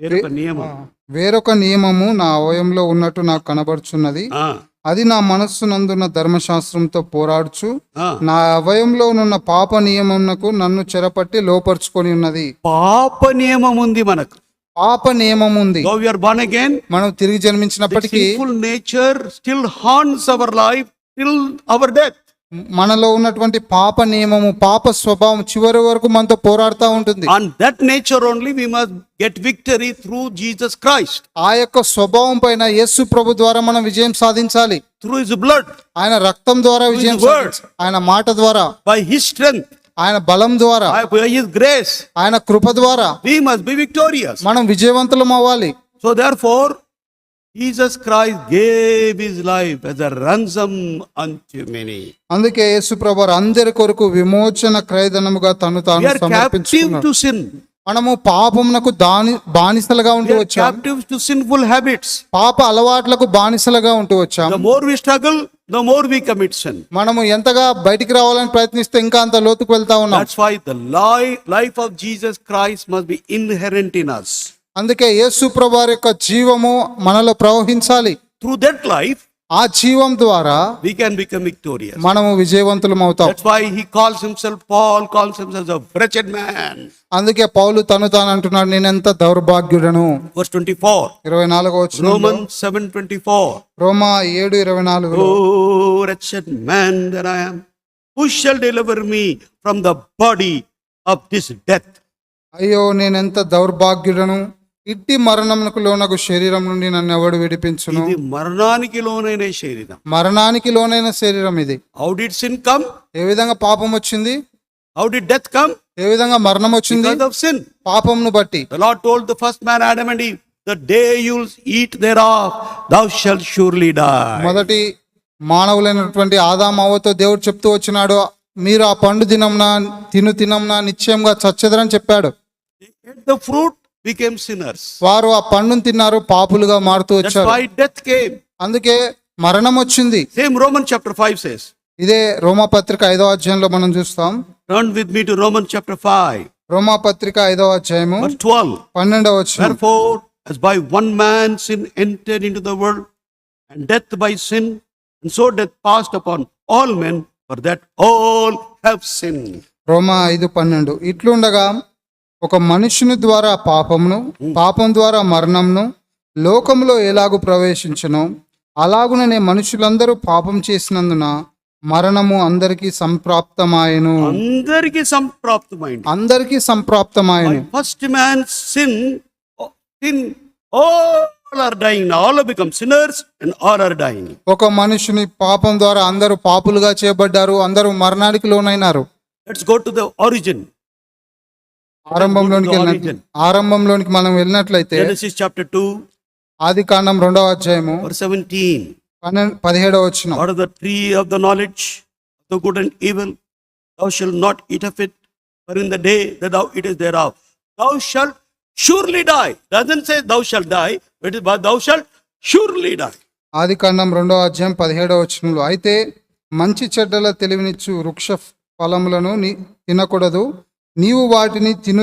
వేరొక నియమం. వేరొక నియమము నా అవయంలో ఉన్నట్టు నాకు కనబడుచున్నది. అది నా మనస్సునందున్న ధర్మశాస్త్రంతో పోరాడుచు నా అవయంలో ఉన్న పాప నియమమునకు నన్ను చెరపట్టి లోపరుచుకొని ఉన్నది. పాప నియమం ఉంది మనకు. పాప నియమం ఉంది. Though we are born again, మనం తిరిగి జన్మించినప్పటికీ the sinful nature still haunts our life till our death. మనలో ఉన్నటువంటి పాప నియమము, పాప స్వభావం చివరి వరకు మనతో పోరాడుతూ ఉంటుంది. On that nature only we must get victory through Jesus Christ. ఆ యొక్క స్వభావం పైన యేసు ప్రభు ద్వారా మనం విజయం సాధించాలి. Through his blood, ఆయన రక్తం ద్వారా విజయం his word. సాధించాలి. ఆయన మాట ద్వారా, by his strength, ఆయన బలం ద్వారా, by his grace, ఆయన కృప ద్వారా we must be victorious. మనం విజయవంతులం అవ్వాలి. So therefore, Jesus Christ gave his life as a ransom unto many. అందుకే యేసు ప్రభు అందరి కొరకు విమోచన క్రయధనముగా తను We తాను are captive సమర్పించుకున్నాడు. to sin. మనము పాపమునకు బానిసలుగా We ఉంటూ are వచ్చాం. captive to sinful habits. పాప అలవాట్లకు బానిసలుగా ఉంటూ వచ్చాం. The more we struggle, the more we commit sin. మనము ఎంతగా బయటికి రావాలని ప్రయత్నిస్తే ఇంకా అంత లోతుకు వెళ్తా ఉన్నాం. That's why the life of Jesus Christ must be inherent in us. అందుకే యేసు ప్రభు వారి యొక్క జీవము మనలో ప్రవహించాలి. Through that life, ఆ జీవం ద్వారా we can become victorious. మనము విజయవంతులం అవుతాం. That's why Paul calls himself a wretched man. అందుకే పౌలు తను తాను అంటున్నాడు, నేను ఎంత దౌర్భాగ్యుడను. Verse 24, 24వ వచనంలో, Romans 7:24. Roma 7:24లో, Oh, wretched man that I am, who shall deliver me from the body of this death? అయ్యో నేనెంత దౌర్భాగ్యుడను, ఇట్టి మరణమునకు లోనగు శరీరం నుండి నన్ను ఎవడు విడిపించును. ఇది మరణానికి లోనైన శరీరం. మరణానికి లోనైన శరీరం ఇది. How did sin come? ఏ విధంగా పాపం వచ్చింది? How did death come? ఏ విధంగా మరణం వచ్చింది? Because of sin. పాపంను బట్టి. The Lord told the first man, Adam and Eve, the day you'll eat thereof, thou shalt surely die. మొదటి మానవులైనటువంటి ఆదాము అవ్వతో దేవుడు చెప్తూ వచ్చినాడు, మీరు ఆ పండు తినంనా నిశ్చయంగా చచ్చెదరని చెప్పాడు. They ate the fruit, became sinners. వారు ఆ పండును తిన్నారు, పాపులుగా మారుతూ That's వచ్చారు. why death came. అందుకే మరణం వచ్చింది. Same Romans chapter 5 says. ఇదే రోమాపత్రిక 5వ అధ్యాయంలో మనం చూస్తాం. Turn with me to Romans chapter 5, రోమాపత్రిక 5వ అధ్యాయము verse 12. 12వ వచనం. Wherefore, as by one man sin entered into the world, and death by sin, and so death passed upon all men, for that all have sinned. రోమా 5:12. ఇట్లుండగా ఒక మనుషుని ద్వారా పాపమును, పాపం ద్వారా మరణమును లోకములో ఎలాగు ప్రవేశించునో అలాగుననే మనుషులందరూ పాపం చేసినందున మరణము అందరికీ సంప్రాప్తమాయెను. అందరికీ సంప్రాప్తమాయెను. First man's sin, all are dying now. All have become sinners and all are dying. ఒక మనుషుని పాపం ద్వారా అందరూ పాపులుగా చేయబడ్డారు, అందరూ మరణానికి లోనైనారు. Let's go to the origin. ఆరంభంలోనికి మనం వెళ్ళినట్లయితే Genesis chapter 2, ఆదికాండం 2వ అధ్యాయము verse 17. 17వ వచనం. Out of the tree of the knowledge of the good and evil, thou shalt not eat of it, for in the day that thou eatest thereof, thou shalt surely die. Doesn't say thou shalt die, but thou shalt surely die. ఆదికాండం 2వ అధ్యాయం 17వ వచనంలో, అయితే మంచి చెడ్డల తెలివినిచ్చు వృక్ష ఫలములను తినకూడదు, నీవు వాటిని తిను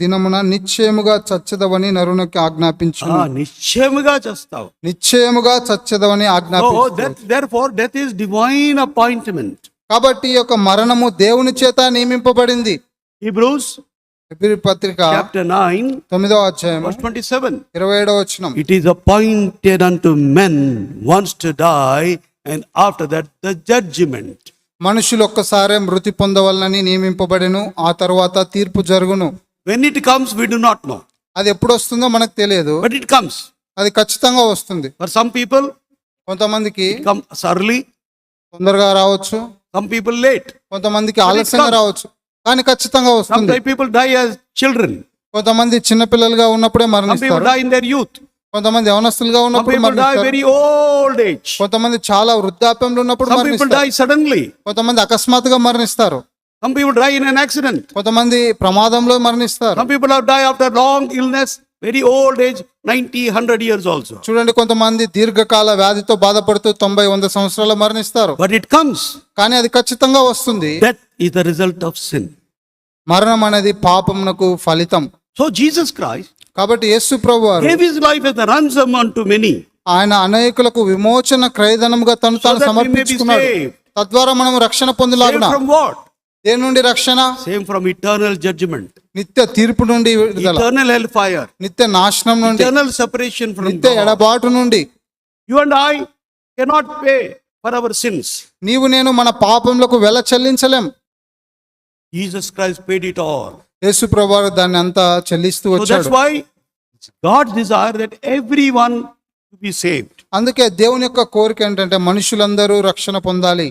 దినమున నిశ్చయముగా చచ్చదవని నరునికి ఆజ్ఞాపించును. నిశ్చయముగా చస్తావు. నిశ్చయముగా చచ్చదవని ఆజ్ఞాపించు. Therefore death is divine appointment. కాబట్టి ఈ యొక్క మరణము దేవుని చేత నియమింపబడింది. Hebrews పత్రిక chapter 9, 9వ అధ్యాయం verse 27. 27వ వచనం. It is appointed unto men once to die, and after that the judgment. మనుషులు ఒక్కసారే మృతి పొందవలనని నియమింపబడెను, ఆ తర్వాత తీర్పు జరుగును. When it comes, we do not know. అది ఎప్పుడు వస్తుందో మనకు తెలియదు, But it comes. అది ఖచ్చితంగా వస్తుంది. For some people, కొంతమందికి it comes early. తొందరగా రావచ్చు, Some people late. కొంతమందికి ఆలస్యంగా రావచ్చు, కానీ ఖచ్చితంగా వస్తుంది. Some people die as children. కొంతమంది చిన్నపిల్లలుగా ఉన్నప్పుడే Some people మరణిస్తారు, die in their youth. కొంతమంది యవనస్తులుగా Some ఉన్నప్పుడు people die మరణిస్తారు, very old age. కొంతమంది చాలా వృద్ధాప్యంలో ఉన్నప్పుడు Some people మరణిస్తారు, die suddenly. కొంతమంది అకస్మాత్తుగా మరణిస్తారు, Some people die in an accident. కొంతమంది ప్రమాదంలో మరణిస్తారు. Some people have died after long illness, very old age, 90, 100 years also. చూడండి, కొంతమంది దీర్ఘకాల వ్యాధితో బాధపడుతూ 90, 100 సంవత్సరాలు మరణిస్తారు. But it comes. కానీ అది ఖచ్చితంగా వస్తుంది. Death is the result of sin. మరణం అనేది పాపమునకు ఫలితం. So Jesus Christ కాబట్టి యేసు ప్రభు వారు gave his life as a ransom unto many. ఆయన అనేకులకు విమోచన క్రయధనముగా తను తాను So that we may be సమర్పించుకున్నాడు. saved. తద్వారా మనం రక్షణ పొందులాగున. Saved from what? దేని నుండి రక్షణ? Saved from eternal judgment, నిత్య తీర్పు నుండి విడుదల, eternal hellfire, నిత్య నాశనం నుండి, eternal separation from నిత్య God. ఎడబాటు నుండి. You and I cannot pay for our sins. నీవు నేను మన పాపములకు వెల చెల్లించలేం. Jesus Christ paid it all. యేసు ప్రభువారు దాన్ని అంతా చెల్లిస్తూ So that's వచ్చాడు. why God's desire that everyone to be saved. అందుకే దేవుని యొక్క కోరిక ఏంటంటే మనుషులందరూ రక్షణ పొందాలి.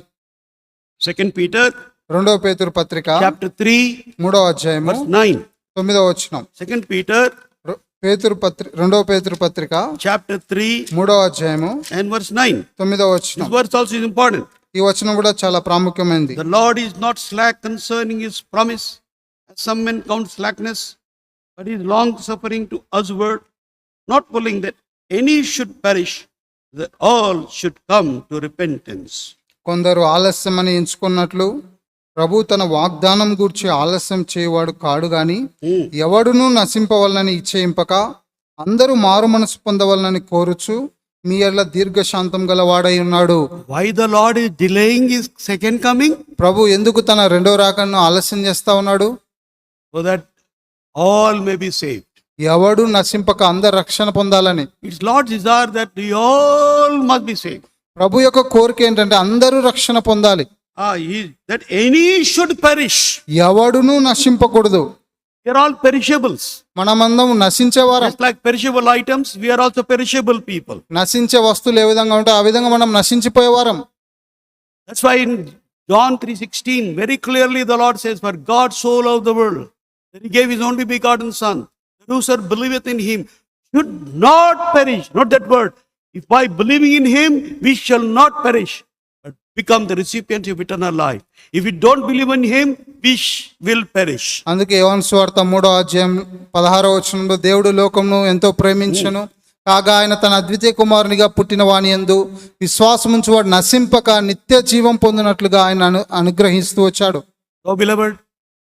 2 Peter 2వ పేతురు పత్రిక chapter 3 3వ అధ్యాయము verse 9. 9వ వచనం. 2 Peter 2వ పేతురు పత్రిక chapter 3 3వ అధ్యాయము and verse 9. 9వ This వచనం. verse also is important. ఈ వచనం కూడా చాలా ప్రాముఖ్యమైనది. The Lord is not slack concerning his promise, as some men count slackness, but is long suffering to usward, not willing that any should perish, that all should come to repentance. కొందరు ఆలస్యమని ఎంచుకున్నట్లు ప్రభు తన వాగ్దానం గూర్చి ఆలస్యం చేయవాడు కాడు గాని ఎవడునూ నశింపవలనని ఇచ్చేయింపక అందరూ మారు మనసు పొందవలనని కోరుచు మీ ఎడల దీర్ఘశాంతం గలవాడై ఉన్నాడు. Why the Lord is delaying his second coming? ప్రభు ఎందుకు తన రెండో రాకడను ఆలస్యం చేస్తా ఉన్నాడు? So that all may be saved. ఎవడు నశింపక అందరు రక్షణ పొందాలని. It's Lord's desire that we all must be saved. ప్రభు యొక్క కోరిక ఏంటంటే అందరూ రక్షణ పొందాలి. That any should perish. ఎవడునూ నశింపకూడదు. We are all perishables. మనమందం నశించేవారం. Just like perishable items, we are also perishable people. నశించే వస్తువులు ఏ విధంగా ఉంటాయి ఆ విధంగా మనం నశించిపోయేవారం. That's why in John 3:16, very clearly the Lord says, for God so loved the world, that he gave his only begotten Son, that whosoever believeth in him should not perish. Not that word. If by believing in him, we shall not perish, but become the recipient of eternal life. If we don't believe in him, we will perish. అందుకే యోహాను సువార్త 3వ అధ్యాయం 16వ వచనంలో దేవుడు లోకమును ఎంతో ప్రేమించెను కాగా ఆయన తన అద్వితీయ కుమారునిగా పుట్టిన వాని యందు విశ్వాసముంచు వాడు నశింపక నిత్య జీవం పొందినట్లుగా ఆయన అనుగ్రహిస్తూ వచ్చాడు. So beloved,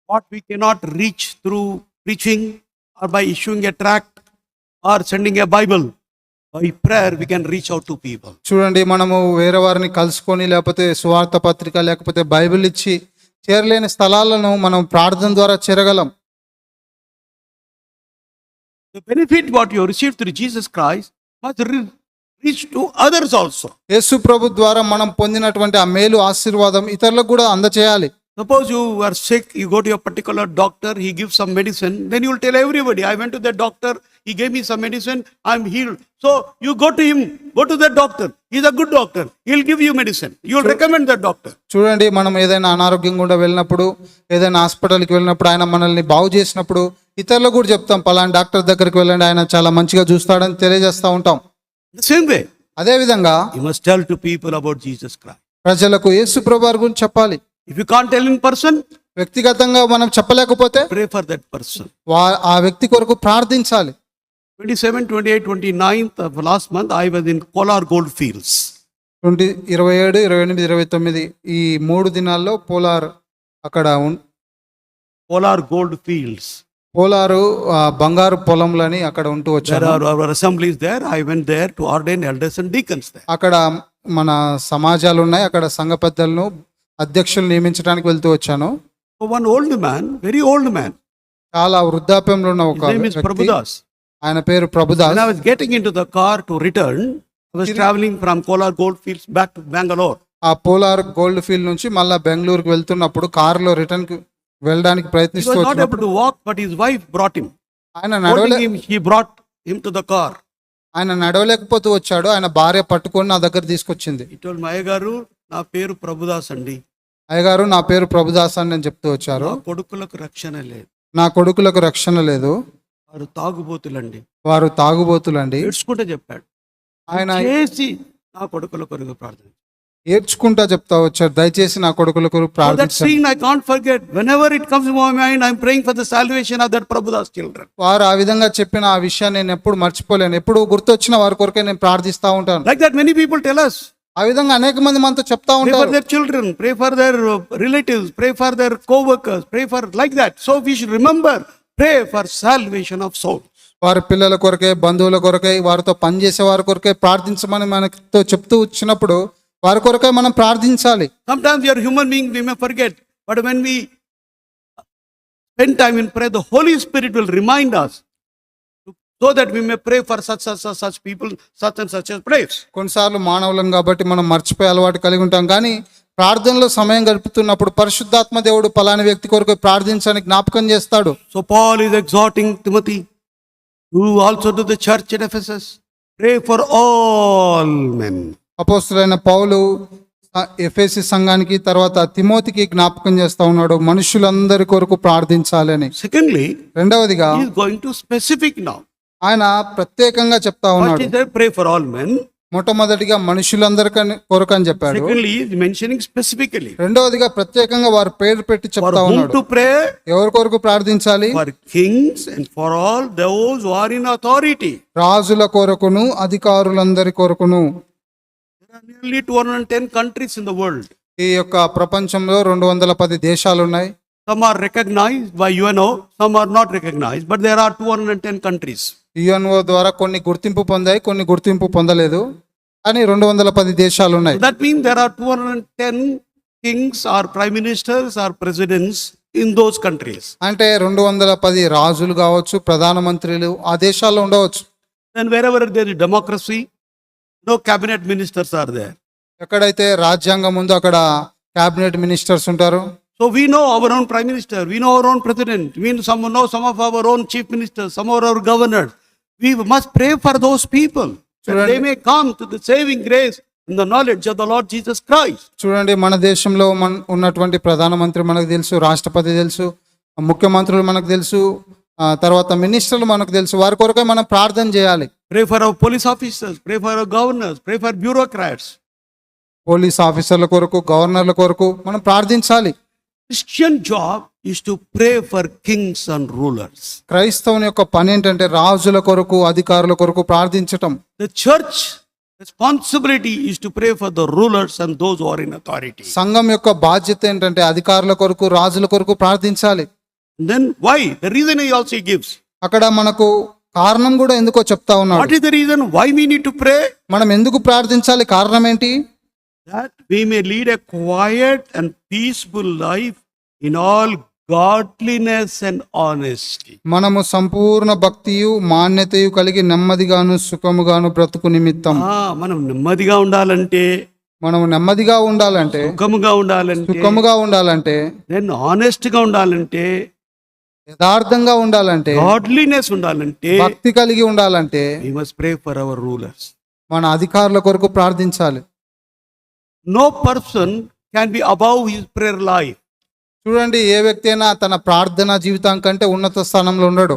what we cannot reach through preaching or by issuing a tract or sending a Bible, by prayer we can reach out to people. చూడండి, మనము వేరే వారిని కలుసుకొని లేకపోతే సువార్త పత్రిక లేకపోతే బైబిల్ ఇచ్చి చేరలేని స్థలాలను మనం ప్రార్థన ద్వారా చేరగలం. The benefit what you received through Jesus Christ must reach to others also. యేసు ప్రభు ద్వారా మనం పొందినటువంటి ఆ మేలు ఆశీర్వాదం ఇతరులకు కూడా అందచేయాలి. Suppose you are sick, you go to a particular doctor, he gives some medicine, then you will tell everybody, I went to that doctor, he gave me some medicine, I am healed. So you go to him, go to that doctor, he's a good doctor, he'll give you medicine, you will recommend that doctor. చూడండి, మనం ఏదైనా అనారోగ్యం గుండా వెళ్ళినప్పుడు ఏదైనా హాస్పిటల్కి వెళ్ళినప్పుడు ఆయన మనల్ని బాగు చేసినప్పుడు ఇతరులకు కూడా చెప్తాం, పలానా డాక్టర్ దగ్గరికి వెళ్ళండి, ఆయన చాలా మంచిగా చూస్తాడని తెలియజేస్తూ ఉంటాం. The same way, అదే విధంగా you must tell to people about Jesus Christ. ప్రజలకు యేసు ప్రభు వారి గురించి చెప్పాలి. If you can't tell in person, వ్యక్తిగతంగా మనం చెప్పలేకపోతే pray for that person. ఆ వ్యక్తి కొరకు ప్రార్థించాలి. 27, 28, 29th of last month, I was in Kolar Gold Fields. 27, 28, 29 ఈ 3 దినాల్లో పోలార్ అక్కడ Kolar Gold Fields. పోలారు బంగారు పొలంలని అక్కడ ఉంటూ There వచ్చారు. are our assemblies there. I went there to ordain elders and deacons there. అక్కడ మన సమాజాలు ఉన్నాయి, అక్కడ సంఘ పెద్దలను అధ్యక్షులు నియమించడానికి వెళ్తూ వచ్చాను. So one old man, very old man, చాలా వృద్ధాప్యంలో ఉన్న his ఒక name is వ్యక్తి, Prabhudas. ఆయన పేరు Prabhudas. When I was getting into the car to return, I was traveling from Kolar Gold Fields back to Bangalore. ఆ పోలార్ గోల్డ్ ఫీల్డ్ నుంచి మళ్ళా బెంగళూరుకి వెళ్తున్నప్పుడు కారులో రిటర్న్ కి వెళ్ళడానికి He ప్రయత్నిస్తూ was not able వచ్చినప్పుడు to walk, but his wife brought him. ఆయన నడవలే Holding him, she brought him to the car. ఆయన నడవలేకపోతూ వచ్చాడు, ఆయన భార్య పట్టుకొని నా దగ్గర తీసుకొచ్చింది. He told my గారు నా పేరు ప్రభుదాస్ అండి, అయ్యగారు నా పేరు ప్రభుదాస్ అని నేను చెప్తూ వచ్చారు. నా కొడుకులకు రక్షణ లేదు, నా కొడుకులకు రక్షణ లేదు, వారు తాగుబోతులండి, వారు తాగుబోతులండి. ఏడ్చుకుంటే చెప్పాడు. ఆయన చేసి నా కొడుకుల కొరకు ప్రార్థన. ఏడ్చుకుంటా చెప్తా వచ్చారు, దయచేసి నా కొడుకుల కొరకు That ప్రార్థించండి. scene I can't forget. Whenever it comes to my mind, I'm praying for the salvation of that Prabhudas children. వారు ఆ విధంగా చెప్పిన ఆ విషయాన్ని నేను ఎప్పుడు మర్చిపోలేను. ఎప్పుడు గుర్తొచ్చిన వారి కొరకే నేను ప్రార్థిస్తా ఉంటాను. Like that, many people tell us, ఆ విధంగా అనేక మంది మనతో చెప్తా pray for ఉంటారు. their children, pray for their relatives, pray for their co-workers, pray for like that. So we should remember, pray for salvation of souls. వారి పిల్లల కొరకే, బంధువుల కొరకే, వారితో పనిచేసే వారి కొరకే ప్రార్థించమని మనతో చెప్తూ వచ్చినప్పుడు వారి కొరకే మనం ప్రార్థించాలి. Sometimes we are human beings, we may forget. But when we spend time in prayer, the Holy Spirit will remind us. so that we may pray for such people, such and such as place. కొన్నిసార్లు మానవులం కాబట్టి మనం మర్చిపోయే అలవాటు కలిగి ఉంటాం, కానీ ప్రార్థనలో సమయం గడుపుతున్నప్పుడు పరిశుద్ధాత్మ దేవుడు పలాని వ్యక్తి కొరకు ప్రార్థించని జ్ఞాపకం చేస్తాడు. So Paul is exhorting Timothy, who also to the church at Ephesus, pray for all men. అపోస్తలుడైన పౌలు ఎఫెసీ సంఘానికి తర్వాత తిమోతికి జ్ఞాపకం చేస్తా ఉన్నాడు, మనుషులందరి కొరకు ప్రార్థించాలని. Secondly, రెండవదిగా he is going to specific now. ఆయన ప్రత్యేకంగా చెప్తా First ఉన్నాడు. he said, pray for all men. మొట్టమొదటిగా మనుషులందరికీ కొరకు అని చెప్పాడు. Secondly, he is mentioning specifically. రెండవదిగా ప్రత్యేకంగా వారి పేరు పెట్టి For చెప్తా whom ఉన్నాడు. to pray? ఎవరి కొరకు ప్రార్థించాలి? For kings and for all those who are in authority. రాజుల కొరకును అధికారులందరి కొరకును. There are nearly 210 countries in the world. ఈ యొక్క ప్రపంచంలో 210 దేశాలు ఉన్నాయి. Some are recognized by UNO, some are not recognized, but there are 210 countries. UNO ద్వారా కొన్ని గుర్తింపు పొందాయి, కొన్ని గుర్తింపు పొందలేదు, కానీ 210 దేశాలు ఉన్నాయి. That means there are 210 kings or prime ministers or presidents in those countries. అంటే 210 రాజులు కావచ్చు, ప్రధానమంత్రులు ఆ దేశాల్లో ఉండవచ్చు. Then wherever there is democracy, no cabinet ministers are there. ఎక్కడైతే రాజ్యాంగం ఉందో అక్కడ క్యాబినెట్ మినిస్టర్స్ ఉంటారు. So we know our own prime minister, we know our own president, we know some of our own chief ministers, some of our governors. We must pray for those people that they may come to the saving grace in the knowledge of the Lord Jesus Christ. చూడండి, మన దేశంలో ఉన్నటువంటి ప్రధానమంత్రి మనకు తెలుసు, రాష్ట్రపతి తెలుసు, ముఖ్యమంత్రులు మనకు తెలుసు, తర్వాత మినిస్టర్లు మనకు తెలుసు. వారి కొరకే మనం ప్రార్థన చేయాలి. Pray for our police officers, pray for our governors, pray for bureaucrats. Police ఆఫీసర్ల కొరకు, గవర్నర్ల కొరకు మనం ప్రార్థించాలి. Christian job is to pray for kings and rulers. క్రైస్తవుని యొక్క పని ఏంటంటే రాజుల కొరకు, అధికారుల కొరకు ప్రార్థించటం. The church responsibility is to pray for the rulers and those who are in authority. సంఘం యొక్క బాధ్యత ఏంటంటే అధికారుల కొరకు, రాజుల కొరకు ప్రార్థించాలి. Then why? The reason he also gives. అక్కడ మనకు కారణం కూడా ఎందుకో చెప్తా What ఉన్నాడు. is the reason why we need to pray? మనం ఎందుకు ప్రార్థించాలి? కారణం ఏంటి? That we may lead a quiet and peaceful life in all godliness and honesty. మనము సంపూర్ణ భక్తియు మాన్యతయు కలిగి నెమ్మదిగాను సుఖముగాను బ్రతుకు నిమిత్తం. మనం నెమ్మదిగా ఉండాలంటే, మనము నెమ్మదిగా ఉండాలంటే, సుఖముగా ఉండాలంటే, సుఖముగా ఉండాలంటే, then honest గా ఉండాలంటే, యథార్థంగా ఉండాలంటే, godliness ఉండాలంటే, భక్తి కలిగి ఉండాలంటే we must pray for our rulers. మన అధికారుల కొరకు ప్రార్థించాలి. No person can be above his prayer life. చూడండి, ఏ వ్యక్తి అయినా తన ప్రార్థన జీవితం కంటే ఉన్నత స్థానంలో ఉండడు.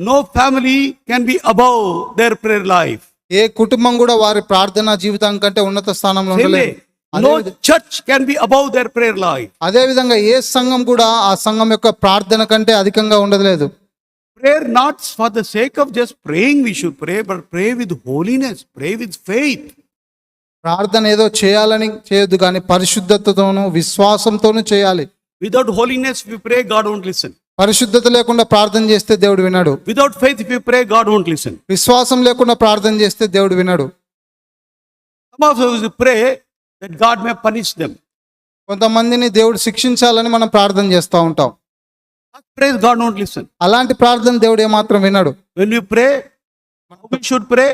No family can be above their prayer life. ఏ కుటుంబం కూడా వారి ప్రార్థన జీవితం కంటే ఉన్నత స్థానంలో Same ఉండలేదు. way, no church can be above their prayer life. అదే విధంగా ఏ సంఘం కూడా ఆ సంఘం యొక్క ప్రార్థన కంటే అధికంగా ఉండలేదు. Prayer not for the sake of just praying we should pray, but pray with holiness, pray with faith. ప్రార్థన ఏదో చేయాలని చేయొద్దు, కానీ పరిశుద్ధతతోనూ విశ్వాసంతోనూ చేయాలి. Without holiness if we pray, God won't listen. పరిశుద్ధత లేకుండా ప్రార్థన చేస్తే దేవుడు వినడు. Without faith if we pray, God won't listen. విశ్వాసం లేకుండా ప్రార్థన చేస్తే దేవుడు వినడు. Some of us pray that God may punish them. కొంతమందిని దేవుడు శిక్షించాలని మనం ప్రార్థన చేస్తూ ఉంటాం. That praise God won't listen. అలాంటి ప్రార్థన దేవుడు ఏమాత్రం వినడు. When we pray, how we should pray?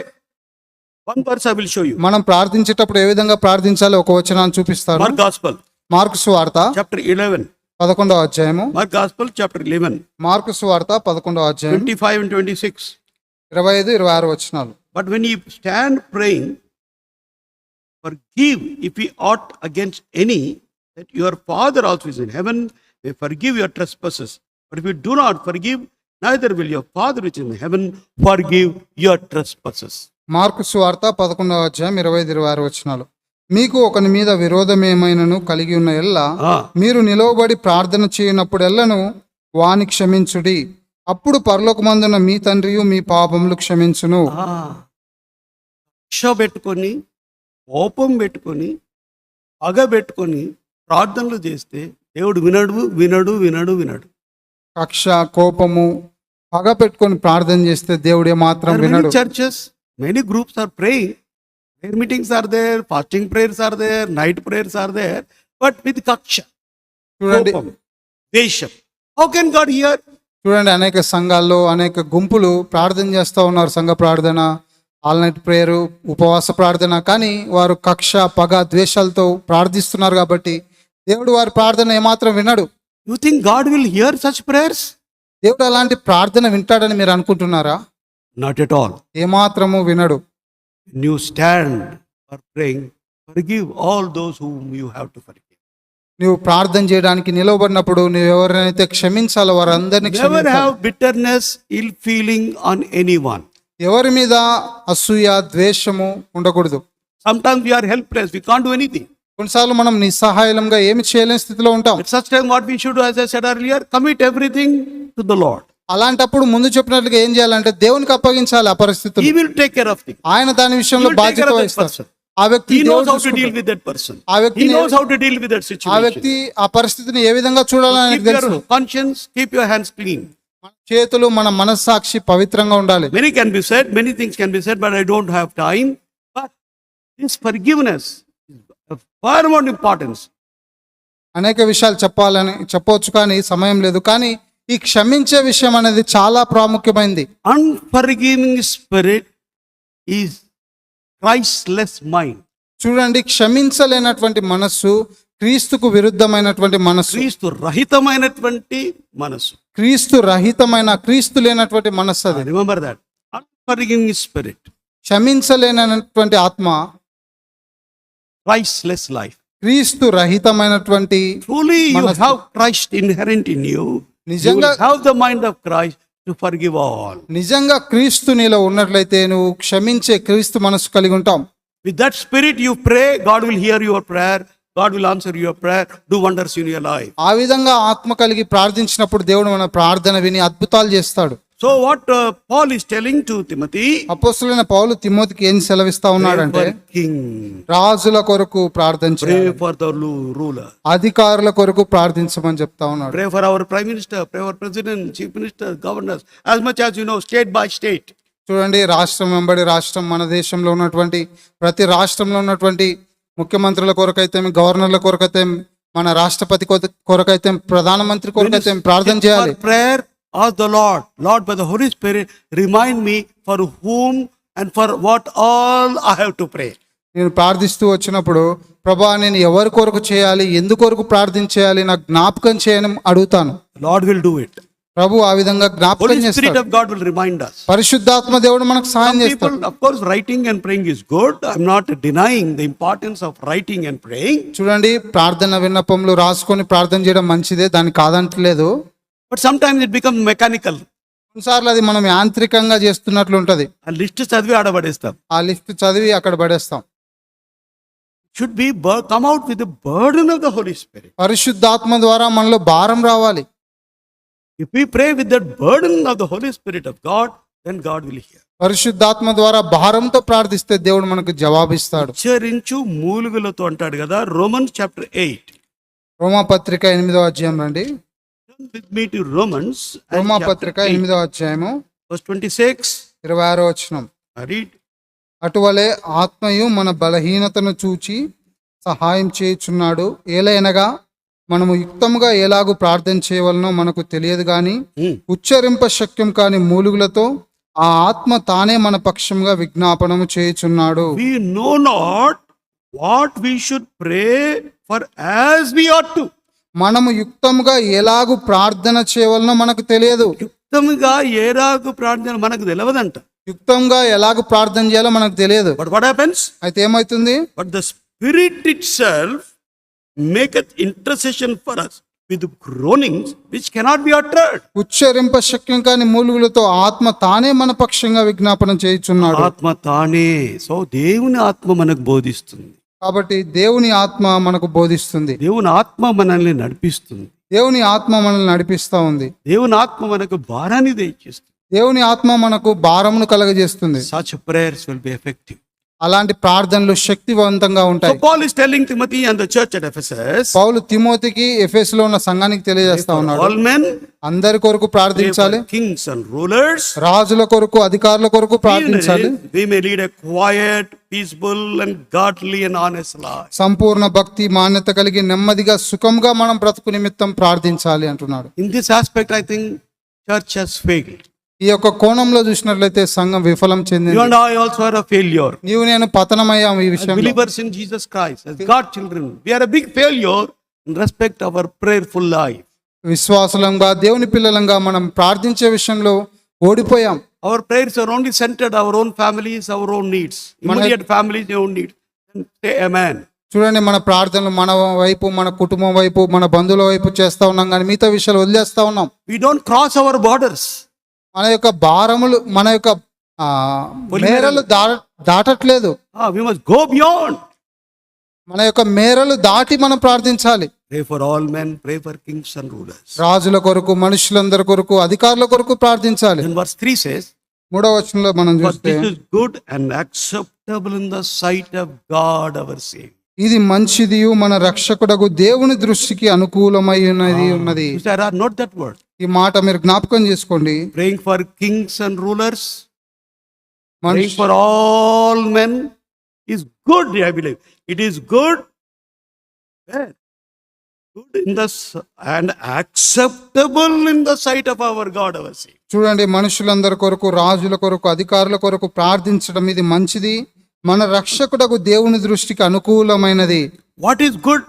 One verse I will show you. మనం ప్రార్థించేటప్పుడు ఏ విధంగా ప్రార్థించాలో ఒక వచనాన్ని చూపిస్తాను. Mark Gospel, మార్కు సువార్త chapter 11. 11వ అధ్యాయము. Mark Gospel, chapter 11, మార్కు సువార్త 11వ అధ్యాయం 25 and 26. 25, 26 వచనాలు. But when ye stand praying, forgive if ye ought against any, that your Father also is in heaven may forgive your trespasses. But if you do not forgive, neither will your Father which is in heaven forgive your trespasses. Mark సువార్త 11వ అధ్యాయం 25, 26 వచనాలు. మీకు ఒకని మీద విరోధమేమైనను కలిగి ఉన్న ఎల్లా మీరు నిలవబడి ప్రార్థన చేయనప్పుడెల్లను వాని క్షమించుడి, అప్పుడు పరలోకమందున మీ తండ్రియు మీ పాపములు క్షమించును. శిక్ష పెట్టుకొని, కోపం పెట్టుకొని, పగ పెట్టుకొని ప్రార్థనలు చేస్తే దేవుడు వినడు వినడు వినడు వినడు. కక్ష, కోపము, పగ పెట్టుకొని ప్రార్థన చేస్తే దేవుడే మాత్రం వినడు. Churches, many groups are praying. Prayer meetings are there, fasting prayers are there, night prayers are there, but with kaksha, చూడండి, kopam, desham. How can God hear? చూడండి, అనేక సంఘాల్లో అనేక గుంపులు ప్రార్థన చేస్తూ ఉన్నారు. సంఘ ప్రార్థన, ఆల్ నైట్ ప్రేయరు, ఉపవాస ప్రార్థన. కానీ వారు కక్ష, పగ, ద్వేషాలతో ప్రార్థిస్తున్నారు కాబట్టి దేవుడు వారి ప్రార్థన ఏమాత్రం వినడు. You think God will hear such prayers? దేవుడు అలాంటి ప్రార్థన వింటాడని మీరు అనుకుంటున్నారా? Not at all. ఏమాత్రము వినడు. When you stand for praying, forgive all those whom you have to forgive. నువ్వు ప్రార్థన చేయడానికి నిలవబడినప్పుడు నువ్వు ఎవరినైతే క్షమించాలో వారందరినీ Never క్షమించాలి. have bitterness, ill feeling on anyone. ఎవరి మీద అసూయ, ద్వేషము ఉండకూడదు. Sometimes we are helpless, we can't do anything. కొన్నిసార్లు మనం నిస్సహాయంగా ఏమి చేయలేని స్థితిలో ఉంటాం. At such time, what we should do, as I said earlier, commit everything to the Lord. అలాంటప్పుడు ముందు చెప్పినట్లుగా ఏం చేయాలంటే దేవునికి అప్పగించాలి ఆ పరిస్థితులు. He will take care of things. ఆయన దాని He విషయంలో will take care బాధ్యత of that వహిస్తారు. person. ఆ వ్యక్తి He knows దేవుడు how to deal చూసుకుంటాడు. with that person. ఆ వ్యక్తిని- He knows how to deal with that ఆ situation. వ్యక్తి ఆ పరిస్థితిని ఏ విధంగా చూడాలని ఆయనకు Keep తెలుసు. your conscience, keep your hands clean. మన చేతులు, మన మనస్సాక్షి పవిత్రంగా ఉండాలి. Many can be said, many things can be said, but I don't have time. But this forgiveness is of paramount importance. అనేక విషయాలు చెప్పవచ్చు కానీ సమయం లేదు. కానీ ఈ క్షమించే విషయం అనేది చాలా ప్రాముఖ్యమైనది. Unforgiving spirit is Christless mind. చూడండి, క్షమించలేనటువంటి మనస్సు క్రీస్తుకు విరుద్ధమైనటువంటి మనస్సు. క్రీస్తు రహితమైనటువంటి మనసు. క్రీస్తు రహితమైన, క్రీస్తు లేనటువంటి మనస్సు అది. Remember that. Unforgiving spirit, క్షమించలేనటువంటి ఆత్మ, Christless life. క్రీస్తు రహితమైనటువంటి Truly you మనసు. have Christ inherent in you. You నిజంగా- will have the mind of Christ to forgive all. నిజంగా క్రీస్తు నీలో ఉన్నట్లయితే నువ్వు క్షమించే క్రీస్తు మనస్సు కలిగి ఉంటాం. With that spirit you pray, God will hear your prayer. God will answer your prayer, do wonders in your life. ఆ విధంగా ఆత్మ కలిగి ప్రార్థించినప్పుడు దేవుడు మన ప్రార్థన విని అద్భుతాలు చేస్తాడు. So what Paul is telling to Timothy, అపోస్తలుడైన పౌలు తిమోతికి ఏం సెలవిస్తా pray ఉన్నాడంటే, for king, రాజుల కొరకు ప్రార్థన pray చేయాలి, for the ruler, అధికారుల కొరకు ప్రార్థించమని చెప్తా ఉన్నాడు. pray for our prime minister, pray for president, chief minister, governors, as much as you know, state by state. చూడండి, రాష్ట్రం వెంబడి రాష్ట్రం, మన దేశంలో ఉన్నటువంటి ప్రతి రాష్ట్రంలో ఉన్నటువంటి ముఖ్యమంత్రుల కొరకైతే, గవర్నర్ల కొరకైతే, మన రాష్ట్రపతి కొరకైతే, ప్రధానమంత్రి కొరకైతే ప్రార్థన చేయాలి. For prayer, ask the Lord, Lord, by the Holy Spirit, remind me for whom and for what all I have to pray. నేను ప్రార్థిస్తూ వచ్చినప్పుడు, ప్రభా నేను ఎవరి కొరకు చేయాలి, ఎందుకొరకు ప్రార్థించేయాలి, నాకు జ్ఞాపకం చేయని అడుగుతాను. Lord will do it. ప్రభు ఆ విధంగా జ్ఞాపకం Holy Spirit చేస్తాడు. of God will remind us. పరిశుద్ధాత్మ దేవుడు మనకు సహాయం Some చేస్తాడు. people, of course, writing and praying is good. I'm not denying the importance of writing and praying. చూడండి, ప్రార్థన విన్నపంలో రాసుకొని ప్రార్థన చేయడం మంచిదే, దాన్ని కాదంటలేదు. But sometimes it becomes mechanical. కొన్నిసార్లు అది మనం యాంత్రికంగా చేస్తున్నట్లు ఉంటది. ఆ లిస్ట్ చదివి ఆడబడేస్తాం. ఆ లిస్ట్ చదివి అక్కడ పడేస్తాం. Should be come out with the burden of the Holy Spirit. పరిశుద్ధాత్మ ద్వారా మనలో భారం రావాలి. If we pray with that burden of the Holy Spirit of God, then God will hear. పరిశుద్ధాత్మ ద్వారా భారంతో ప్రార్థిస్తే దేవుడు మనకు జవాబిస్తాడు. ఉచ్చరించు మూలుగులతో అంటాడు కదా, Romans chapter 8. రోమాపత్రిక 8వ అధ్యాయం రండి. Turn with me to Romans and రోమాపత్రిక chapter 8, 8వ అధ్యాయము verse 26. 26వ వచనం. I read. అటువలే ఆత్మయు మన బలహీనతను చూచి సహాయం చేయుచున్నాడు. ఏలైనగా మనము యుక్తముగా ఎలాగూ ప్రార్థన చేయవలనో మనకు తెలియదు గాని ఉచ్చరింప శక్యం కాని మూలుగులతో ఆ ఆత్మ తానే మన పక్షంగా విజ్ఞాపనము చేయుచున్నాడు. We know not what we should pray for as we ought to. మనము యుక్తముగా ఎలాగూ ప్రార్థన చేయవలనో మనకు తెలియదు. యుక్తముగా ఏరాకు ప్రార్థన మనకు తెలియదంట. యుక్తంగా ఎలాగూ ప్రార్థన చేయాలో మనకు తెలియదు. But what happens? అయితే ఏమవుతుంది? But the Spirit itself maketh intercession for us with groanings which cannot be uttered. ఉచ్చరింప శక్యం కాని మూలుగులతో ఆత్మ తానే మన పక్షంగా విజ్ఞాపనం చేయుచున్నాడు. ఆత్మ తానే. సో దేవుని ఆత్మ మనకు బోధిస్తుంది. కాబట్టి దేవుని ఆత్మ మనకు బోధిస్తుంది. దేవుని ఆత్మ మనల్ని నడిపిస్తుంది. దేవుని ఆత్మ మనల్ని నడిపిస్తా ఉంది. దేవుని ఆత్మ మనకు భారాన్ని దయచేస్తుంది. దేవుని ఆత్మ మనకు భారమును కలగజేస్తుంది. Such prayers will be effective. అలాంటి ప్రార్థనలు శక్తివంతంగా So ఉంటాయి. Paul is telling Timothy and the church at Ephesus, పౌలు తిమోతికి ఎఫెసులో ఉన్న సంఘానికి తెలియజేస్తా ఉన్నాడు, all men, అందరి కొరకు pray ప్రార్థించాలి, for kings and rulers, రాజుల కొరకు, అధికారుల కొరకు ప్రార్థించాలి, we may lead a quiet, peaceful and godly and honest life. సంపూర్ణ భక్తి మాన్యత కలిగి నెమ్మదిగా సుఖంగా మనం బ్రతుకు నిమిత్తం ప్రార్థించాలి అంటున్నాడు. In this aspect, I think church has failed. ఈ యొక్క కోణంలో చూసినట్లయితే సంఘం విఫలం You చెందింది. and I also are a failure. నీవు నేను పతనమయ్యాం ఈ As విషయంలో. believers in Jesus Christ, as God children, we are a big failure in respect of our prayerful life. విశ్వాసులంగా దేవుని పిల్లలంగా మనం ప్రార్థించే విషయంలో ఓడిపోయాం. Our prayers are only centered our own families, our own needs. Immediate families, their own needs. And say amen. చూడండి, మన ప్రార్థనలు మన వైపు, మన కుటుంబం వైపు, మన బంధువుల వైపు చేస్తా ఉన్నాం, కానీ మిగతా విషయాలు వదిలేస్తా ఉన్నాం. We don't cross our borders. మన యొక్క భారములు, మన యొక్క మేరలు దాటట్లేదు. We must go beyond. మన యొక్క మేరలు దాటి మనం ప్రార్థించాలి. Pray for all men, pray for kings and rulers. రాజుల కొరకు, మనుషులందరి కొరకు, అధికారుల కొరకు ప్రార్థించాలి. And verse 3 says, 3వ వచనంలో మనం "For చూస్తే, this is good and acceptable in the sight of God our Savior." ఇది మంచిదియు మన రక్షకుడగు దేవుని దృష్టికి అనుకూలమై ఉన్నది. Sarah, note that word. ఈ మాట మీరు జ్ఞాపకం చేసుకోండి. Praying for kings and rulers, praying మనుషు for all men is good, I believe. It is good, where? Good in the and acceptable in the sight of our God our Savior. చూడండి, మనుషులందరి కొరకు, రాజుల కొరకు, అధికారుల కొరకు ప్రార్థించడం ఇది మంచిది, మన రక్షకుడకు దేవుని దృష్టికి అనుకూలమైనది. What is good,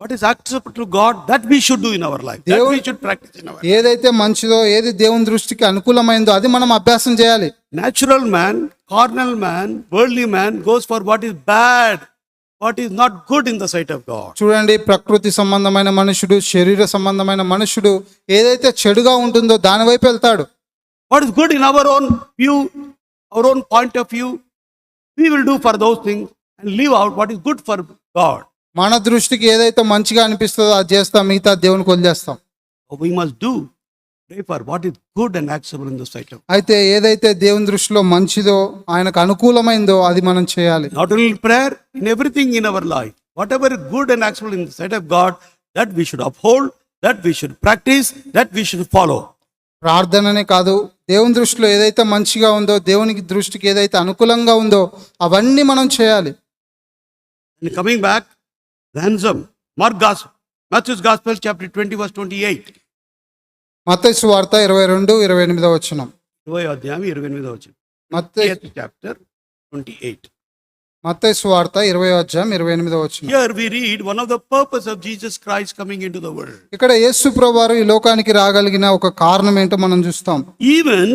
what is acceptable to God, that we should do in our life. That we should practice in our life. ఏదైతే మంచిదో, ఏది దేవుని దృష్టికి అనుకూలమైందో అది మనం అభ్యాసం చేయాలి. Natural man, carnal man, worldly man goes for what is bad, what is not good in the sight of God. చూడండి, ప్రకృతి సంబంధమైన మనుషుడు, శరీర సంబంధమైన మనుషుడు ఏదైతే చెడుగా ఉంటుందో దాని వైపు వెళ్తాడు. What is good in our own view, our own point of view, we will do for those things and leave out what is good for God. మన దృష్టికి ఏదైతే మంచిగా అనిపిస్తుందో అది చేస్తాం, మిగతా దేవునికి వదిలేస్తాం. We must do, pray for what is good and acceptable in the sight of God. అయితే ఏదైతే దేవుని దృష్టిలో మంచిదో, ఆయనకు అనుకూలమైందో అది మనం చేయాలి. Not only in prayer, in everything in our life. Whatever is good and acceptable in the sight of God, that we should uphold, that we should practice, that we should follow. ప్రార్థననే కాదు, దేవుని దృష్టిలో ఏదైతే మంచిగా ఉందో, దేవునికి దృష్టికి ఏదైతే అనుకూలంగా ఉందో అవన్నీ మనం చేయాలి. And coming back, ransom. Matthew's Gospel, chapter 20, verse 28. మత్తయి సువార్త 22-28 వచనం. 28. మత్తయి Chapter 28. మత్తయి సువార్త 20-28 వచనం. Here we read one of the purpose of Jesus Christ coming into the world. ఇక్కడ యేసు ప్రభువారు ఈ లోకానికి రాగలిగిన ఒక కారణం ఏంటో మనం చూస్తాం. Even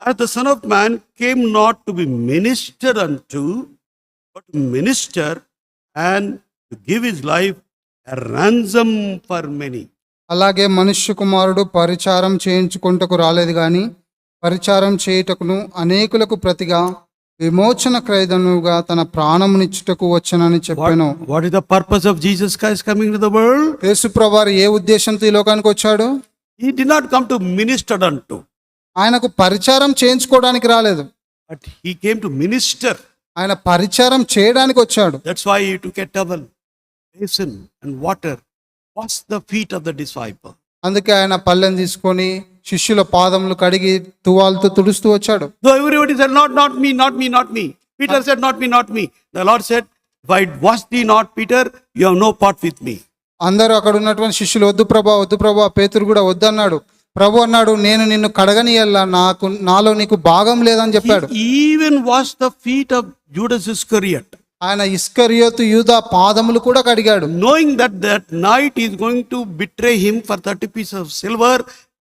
as the Son of Man came not to be ministered unto, but to minister and to give his life a ransom for many. అలాగే మనుష్య కుమారుడు పరిచారం చేయించుకుంటకు రాలేదు గాని పరిచారం చేయుటకును అనేకులకు ప్రతిగా విమోచన క్రయదనుగా తన ప్రాణమునిచ్చుటకు వచ్చనని చెప్పాను. What is the purpose of Jesus Christ coming to the world? యేసు ప్రభువారు ఏ ఉద్దేశంతో ఈ లోకానికి వచ్చాడు? He did not come to minister unto, ఆయనకు పరిచారం చేయించుకోవడానికి రాలేదు, but he came to minister. ఆయన పరిచారం చేయడానికి వచ్చాడు. That's why he took a towel, basin and water, wash the feet of the disciple. అందుకే ఆయన పళ్ళెం తీసుకొని శిష్యుల పాదములు కడిగి తువాలుతో తుడుస్తూ వచ్చాడు. Though everybody said, not me, not me, not me. Peter said, not me, not me. The Lord said, if I wash thee not, Peter, you have no part with me. అందరూ అక్కడ ఉన్నటువంటి శిష్యులు వద్దు ప్రభా, పేతురు కూడా వద్దన్నాడు. ప్రభు అన్నాడు, నేను నిన్ను కడగనియల్లా, నాలో నీకు భాగం లేదని చెప్పాడు. He even washed the feet of Judas Iscariot. ఆయన ఇస్కరియోతు యూదా పాదములు కూడా కడిగాడు. Knowing that night he is going to betray him for 30 pieces of silver,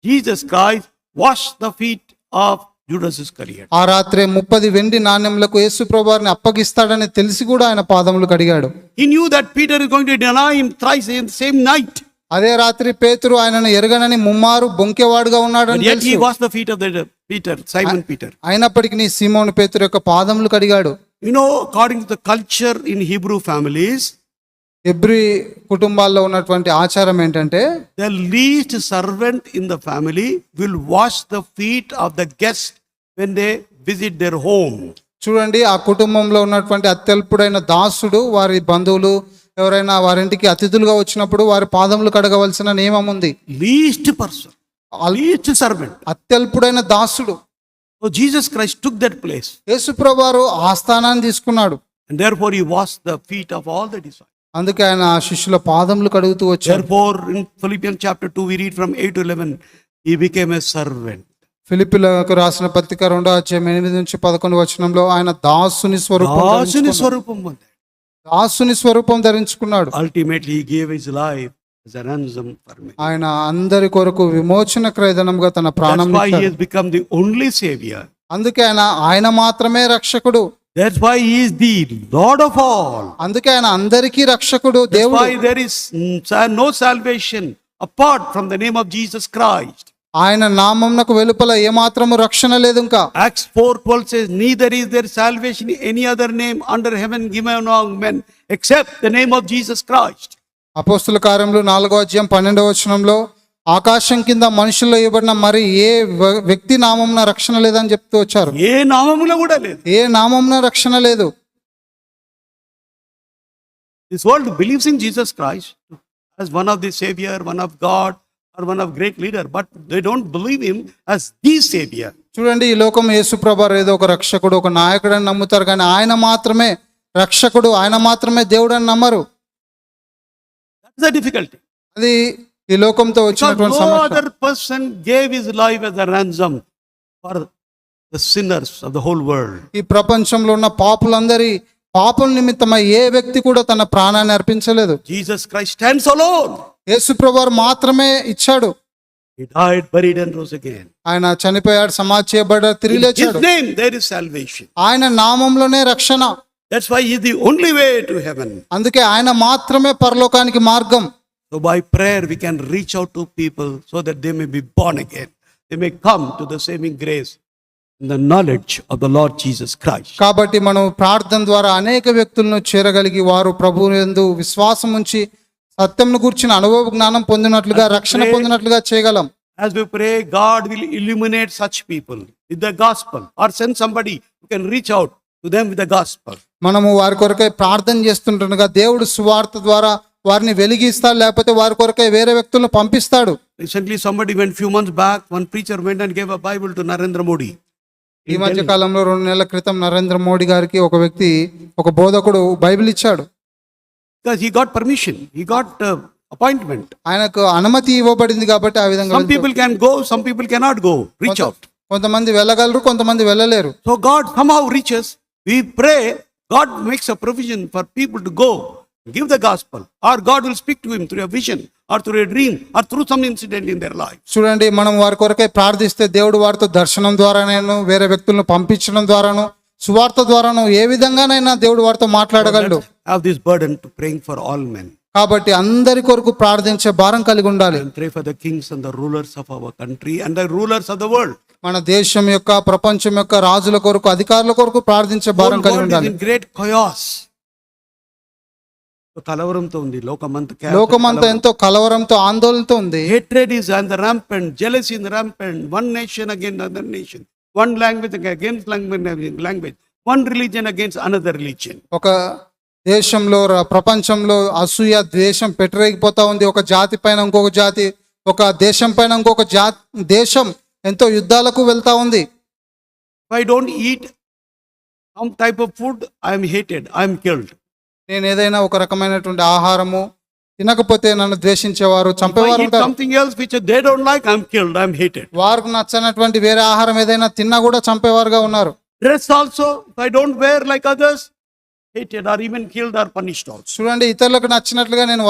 Jesus Christ washed the feet of Judas Iscariot. ఆ రాత్రే 30 వెండి నాణ్యములకు యేసు ప్రభువారిని అప్పగిస్తాడని తెలిసి కూడా ఆయన పాదములు కడిగాడు. He knew that Peter is going to deny him thrice in the same night. అదే రాత్రి పేతురు ఆయనను ఎరగనని ముమ్మారు బొంకెవాడుగా But ఉన్నాడని yet he తెలుసు. washed the feet of Simon Peter. అయినప్పటికీ నీ సీమోను పేతురు యొక్క పాదములు కడిగాడు. You know, according to the culture in Hebrew families, Hebrew కుటుంబాల్లో ఉన్నటువంటి ఆచారం ఏంటంటే, the least servant in the family will wash the feet of the guest when they visit their home. చూడండి, ఆ కుటుంబంలో ఉన్నటువంటి అత్యల్పుడైన దాసుడు వారి బంధువులు ఎవరైనా వారింటికి అతిథులుగా వచ్చినప్పుడు వారి పాదములు కడగవలసిన నియమం ఉంది. Least person, least servant. అత్యల్పుడైన దాసుడు. So Jesus Christ took that place, యేసు ప్రభువారు ఆ స్థానాన్ని తీసుకున్నాడు. and therefore he washed the feet of all the disciples. అందుకే ఆయన ఆ శిష్యుల పాదములు కడుగుతూ వచ్చారు. Therefore in Philippians chapter 2 we read from 8 to 11, he became a servant. ఫిలిప్పీలకు రాసిన పత్రిక 2:8-11 వచనంలో ఆయన దాసుని స్వరూపం దాసుని ధరించుకున్నాడు. స్వరూపం పొందాడు. దాసుని స్వరూపం ధరించుకున్నాడు. Ultimately, he gave his life as a ransom for me. ఆయన అందరి కొరకు విమోచన క్రయధనంగా తన ప్రాణం That's why he ఇచ్చాడు. has become the only savior. అందుకే ఆయన మాత్రమే రక్షకుడు. That's why he is the Lord of all. అందుకే ఆయన అందరికీ రక్షకుడు, That's దేవుడు. why there is no salvation apart from the name of Jesus Christ. ఆయన నామమునకు వెలుపల ఏమాత్రము రక్షణ లేదు. ఇంకా Acts 4:12 says, neither is there salvation in any other name under heaven given among men except the name of Jesus Christ. అపోస్తుల కార్యములు 4:12 వచనంలో ఆకాశం కింద మనుషుల్లో ఇవ్వబడిన మరి ఏ వ్యక్తి నామమున రక్షణ లేదని చెప్తూ వచ్చారు. ఏ నామములో కూడా లేదు. ఏ నామమున రక్షణ లేదు. This world believes in Jesus Christ as one of the savior, one of God, or one of great leader, but they don't believe him as the savior. చూడండి, ఈ లోకం యేసుప్రభు ఏదో ఒక రక్షకుడు, ఒక నాయకుడు అని నమ్ముతారు, కానీ ఆయన మాత్రమే రక్షకుడు, ఆయన మాత్రమే దేవుడు అని నమ్మరు. That's the difficulty. అది ఈ లోకంతో Because వచ్చినటువంటి no సమస్య. other person gave his life as a ransom for the sinners of the whole world. ఈ ప్రపంచంలో ఉన్న పాపులందరి పాపుల నిమిత్తమై ఏ వ్యక్తి కూడా తన ప్రాణాన్ని అర్పించలేదు. Jesus Christ stands alone. యేసుప్రభు మాత్రమే ఇచ్చాడు. He died, buried, and rose again. ఆయన చనిపోయాడు, సమాధి చేయబడ్డాడు, తిరిగి In his లేచాడు. name there is salvation. ఆయన నామంలోనే రక్షణ. That's why he is the only way to heaven. అందుకే ఆయన మాత్రమే పరలోకానికి మార్గం. So by prayer we can reach out to people so that they may be born again. They may come to the saving grace and the knowledge of the Lord Jesus Christ. కాబట్టి మనం ప్రార్థన ద్వారా అనేక వ్యక్తులను చేరగలిగి వారు ప్రభువు యందు విశ్వాసం ఉంచి సత్యంను గురించిన అనుభవ జ్ఞానం పొందినట్లుగా, రక్షణ పొందినట్లుగా చేయగలం. As we pray, God will illuminate such people with the gospel, or send somebody who can reach out to them with the gospel. మనము వారి కొరకై ప్రార్థన చేస్తుండగా దేవుడు సువార్త ద్వారా వారిని వెలిగిస్తాడు, లేకపోతే వారి కొరకై వేరే వ్యక్తులను పంపిస్తాడు. Recently somebody went few months back, one preacher went and gave a Bible to Narendra Modi. ఈ మధ్య కాలంలో 2 నెలల క్రితం నరేంద్ర మోడీ గారికి ఒక వ్యక్తి, ఒక బోధకుడు బైబిల్ ఇచ్చాడు. Because he got permission, he got appointment. ఆయనకు అనుమతి ఇవ్వబడింది కాబట్టి ఆ విధంగా Some people can go, some people cannot go. Reach out. కొంతమంది వెళ్ళగలరు, కొంతమంది వెళ్ళలేరు. So God somehow reaches. We pray, God makes a provision for people to go, give the gospel, or God will speak to him through a vision, or through a dream, or through some incident in their life. చూడండి, మనం వారి కొరకై ప్రార్థిస్తే దేవుడు వారితో దర్శనం ద్వారానైనా, వేరే వ్యక్తులను పంపించడం ద్వారాను, సువార్త ద్వారాను, ఏ విధంగానైనా దేవుడు వారితో మాట్లాడగలడు. Have this burden to praying for all men. కాబట్టి అందరి కొరకు ప్రార్థించే భారం కలిగి ఉండాలి. And pray for the kings and the rulers of our country and the rulers of the world. మన దేశం యొక్క, ప్రపంచం యొక్క రాజుల కొరకు, అధికారుల కొరకు ప్రార్థించే భారం Whole కలిగి world ఉండాలి. is in great chaos. కలవరంతో ఉంది లోకమంతా. లోకమంతా ఎంతో కలవరంతో, ఆందోళనతో ఉంది. Hatred is on the rampant, jealousy is rampant, one nation against another nation, one language against language, one religion against another religion. ఒక దేశంలో, ప్రపంచంలో అసూయ, ద్వేషం పెట్టరేగిపోతా ఉంది. ఒక జాతి పైన ఇంకొక జాతి, ఒక దేశం పైన ఇంకొక దేశం ఎంతో యుద్ధాలకు వెళ్తా ఉంది. If I don't eat some type of food, I am hated, I am killed. నేను ఏదైనా ఒక రకమైనటువంటి ఆహారము తినకపోతే నన్ను ద్వేషించేవారు, If I చంపేవారు eat ఉంటారు. something else which they don't like, I am killed, I am hated. వారికి నచ్చనటువంటి వేరే ఆహారం ఏదైనా తిన్నా కూడా చంపేవారుగా ఉన్నారు. Dress also, if I don't wear like others, hated or even killed or punished also. చూడండి, ఇతరులకు నచ్చినట్లుగా నేను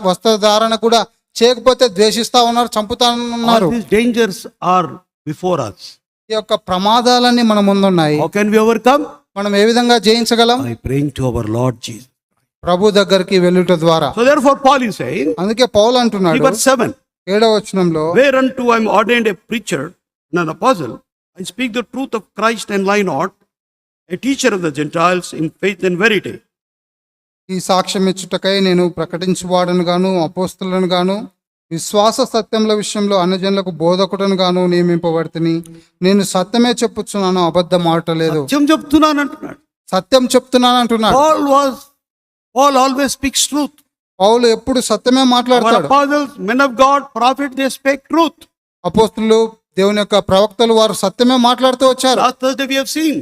వస్త్రధారణ కూడా చేయకపోతే ద్వేషిస్తా ఉన్నారు, చంపుతా ఉన్నారు. All these dangers are before us. ఈ యొక్క ప్రమాదాలన్నీ మన ముందున్నాయి. How can we overcome? మనం ఏ విధంగా జయించగలం? By praying to our Lord Jesus. ప్రభు దగ్గరికి వెళ్ళుట ద్వారా. So therefore Paul is saying, అందుకే పౌలు అంటున్నాడు verse 7, 7వ వచనంలో, whereunto I am ordained a preacher and an apostle, I speak the truth of Christ and lie not, a teacher of the Gentiles in faith and verity. ఈ సాక్ష్యం ఇచ్చుటకై నేను ప్రకటించువాడను గాను, అపోస్తలులను గాను, విశ్వాస సత్యముల విషయంలో అన్యజనులకు బోధకుడను గాను నియమింపబడితిని. నేను సత్యమే చెప్పుచున్నాను, అబద్ధం ఆడలేదు. సత్యం చెప్తున్నాను అంటున్నాడు. సత్యం చెప్తున్నాను అంటున్నాడు. Paul always speaks truth. పౌలు ఎప్పుడు సత్యమే Our మాట్లాడతాడు. apostles, men of God, prophets, they speak truth. అపోస్తలులు, దేవుని యొక్క ప్రవక్తలు, వారు సత్యమే మాట్లాడుతూ వచ్చారు. Last Thursday we have seen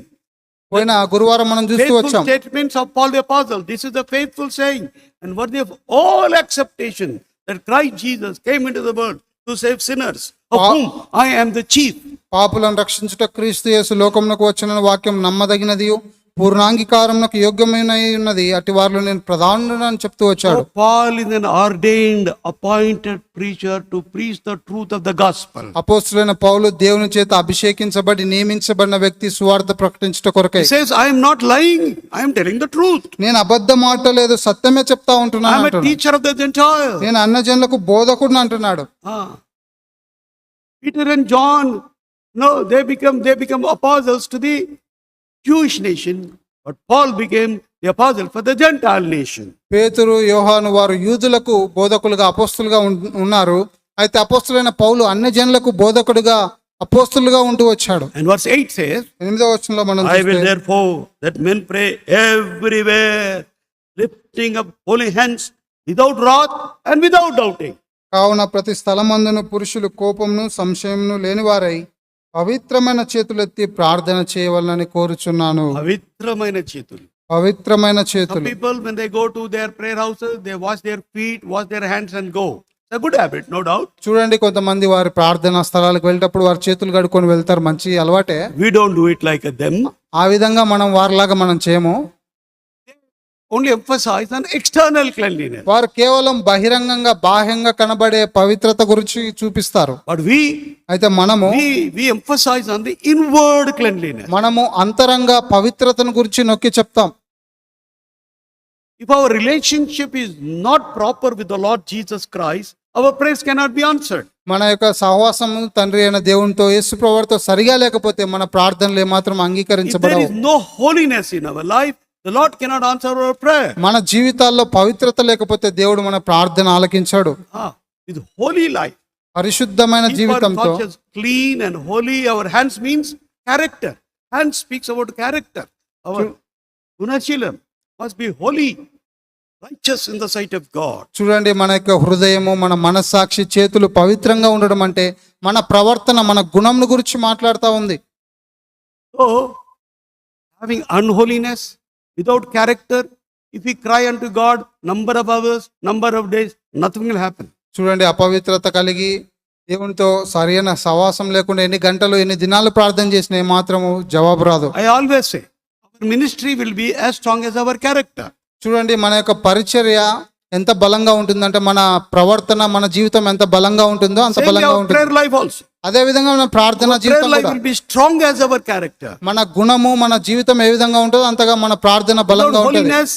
పోయిన గురువారం మనం చూస్తూ faithful వచ్చాం. statements of Paul the apostle. This is the faithful saying and worthy of all acceptation, that Christ Jesus came into the world to save sinners, of Pa- whom I am the chief. పాపులను రక్షించుట క్రీస్తు యేసు లోకమునకు వచ్చిన వాక్యం నమ్మదగినది, పూర్ణాంగీకారమునకు యోగ్యమైన ఉన్నది, అటు వారిలో నేను ప్రధానుడని అని చెప్తూ వచ్చాడు. So Paul is an ordained, appointed preacher to preach the truth of the gospel. అపోస్తులైన పౌలు దేవుని చేత అభిషేకించబడి నియమించబడిన వ్యక్తి సువార్త ప్రకటించుట కొరకై. He says, I am not lying, I am telling the truth. నేను అబద్ధం ఆడలేదు, సత్యమే చెప్తా I ఉంటున్నాను am a అంటున్నాడు. teacher of the Gentiles. నేను అన్యజనులకు బోధకుడిని అంటున్నాడు. Peter and John, no, they become apostles to the Jewish nation, but Paul became the apostle for the Gentile nation. పేతురు యోహాను వారు యూదులకు బోధకులుగా అపోస్తులుగా ఉన్నారు. అయితే అపోస్తులైన పౌలు అన్యజనులకు బోధకుడిగా అపోస్తులుగా ఉంటూ వచ్చాడు. And verse 8 says, 8వ వచనంలో మనం I will చూస్తే, therefore that men pray everywhere, lifting up holy hands without wrath and without doubting. కావున ప్రతి స్థలమందును పురుషులు కోపమును సంశయమును లేనివారై పవిత్రమైన చేతులెత్తి ప్రార్థన చేయవలనని కోరుచున్నాను. పవిత్రమైన చేతులు. పవిత్రమైన Some చేతులు. people, when they go to their prayer houses, they wash their feet, wash their hands and go. It's a good habit, no doubt. చూడండి, కొంతమంది వారి ప్రార్థనా స్థలాలకు వెళ్ళేటప్పుడు వారి చేతులు కడుక్కొని వెళ్తారు, మంచి అలవాటే. We don't do it like them. ఆ విధంగా మనం వారిలాగా మనం చేయము. Only emphasize on external cleanliness. వారు కేవలం బహిరంగంగా బాహ్యంగా కనబడే పవిత్రత గురించి చూపిస్తారు. But అయితే మనము we emphasize on the inward cleanliness. మనము అంతరంగ పవిత్రతను గురించి నొక్కి చెప్తాం. If our relationship is not proper with the Lord Jesus Christ, our prayers cannot be answered. మన యొక్క సహవాసము తండ్రి అయిన దేవునితో యేసు ప్రభువుతో సరిగా లేకపోతే మన ప్రార్థనలు ఏమాత్రం If there అంగీకరించబడవు. is no holiness in our life, the Lord cannot answer our prayer. మన జీవితాల్లో పవిత్రత లేకపోతే దేవుడు మన ప్రార్థన ఆలకించాడు. With holy life, పరిశుద్ధమైన keep our జీవితంతో conscience clean and holy. Our hands means character. Hands speaks about character. Our gunachilam must be holy, righteous in the sight of God. చూడండి, మన యొక్క హృదయము, మన మనస్సాక్షి, చేతులు పవిత్రంగా ఉండడం అంటే మన ప్రవర్తన, మన గుణంను గురించి మాట్లాడుతూ ఉంది. So, having unholiness, without character, if we cry unto God, number of hours, number of days, nothing will happen. చూడండి, అపవిత్రత కలిగి దేవునితో సరైన సవాసం లేకుండా ఎన్ని గంటలు ఎన్ని దినాలు ప్రార్థన చేసినా ఏమాత్రము జవాబు రాదు. I always say, our ministry will be as strong as our character. చూడండి, మన యొక్క పరిచర్య ఎంత బలంగా ఉంటుందంటే మన ప్రవర్తన, మన జీవితం ఎంత బలంగా ఉంటుందో అంత Same way బలంగా our ఉంటుంది. prayer life also. అదే విధంగా మన ప్రార్థన Our prayer జీవితం life కూడా will be strong as our character. మన గుణము, మన జీవితం ఏ విధంగా ఉంటుందో అంతగా మన ప్రార్థన Without బలంగా ఉంటుంది. holiness,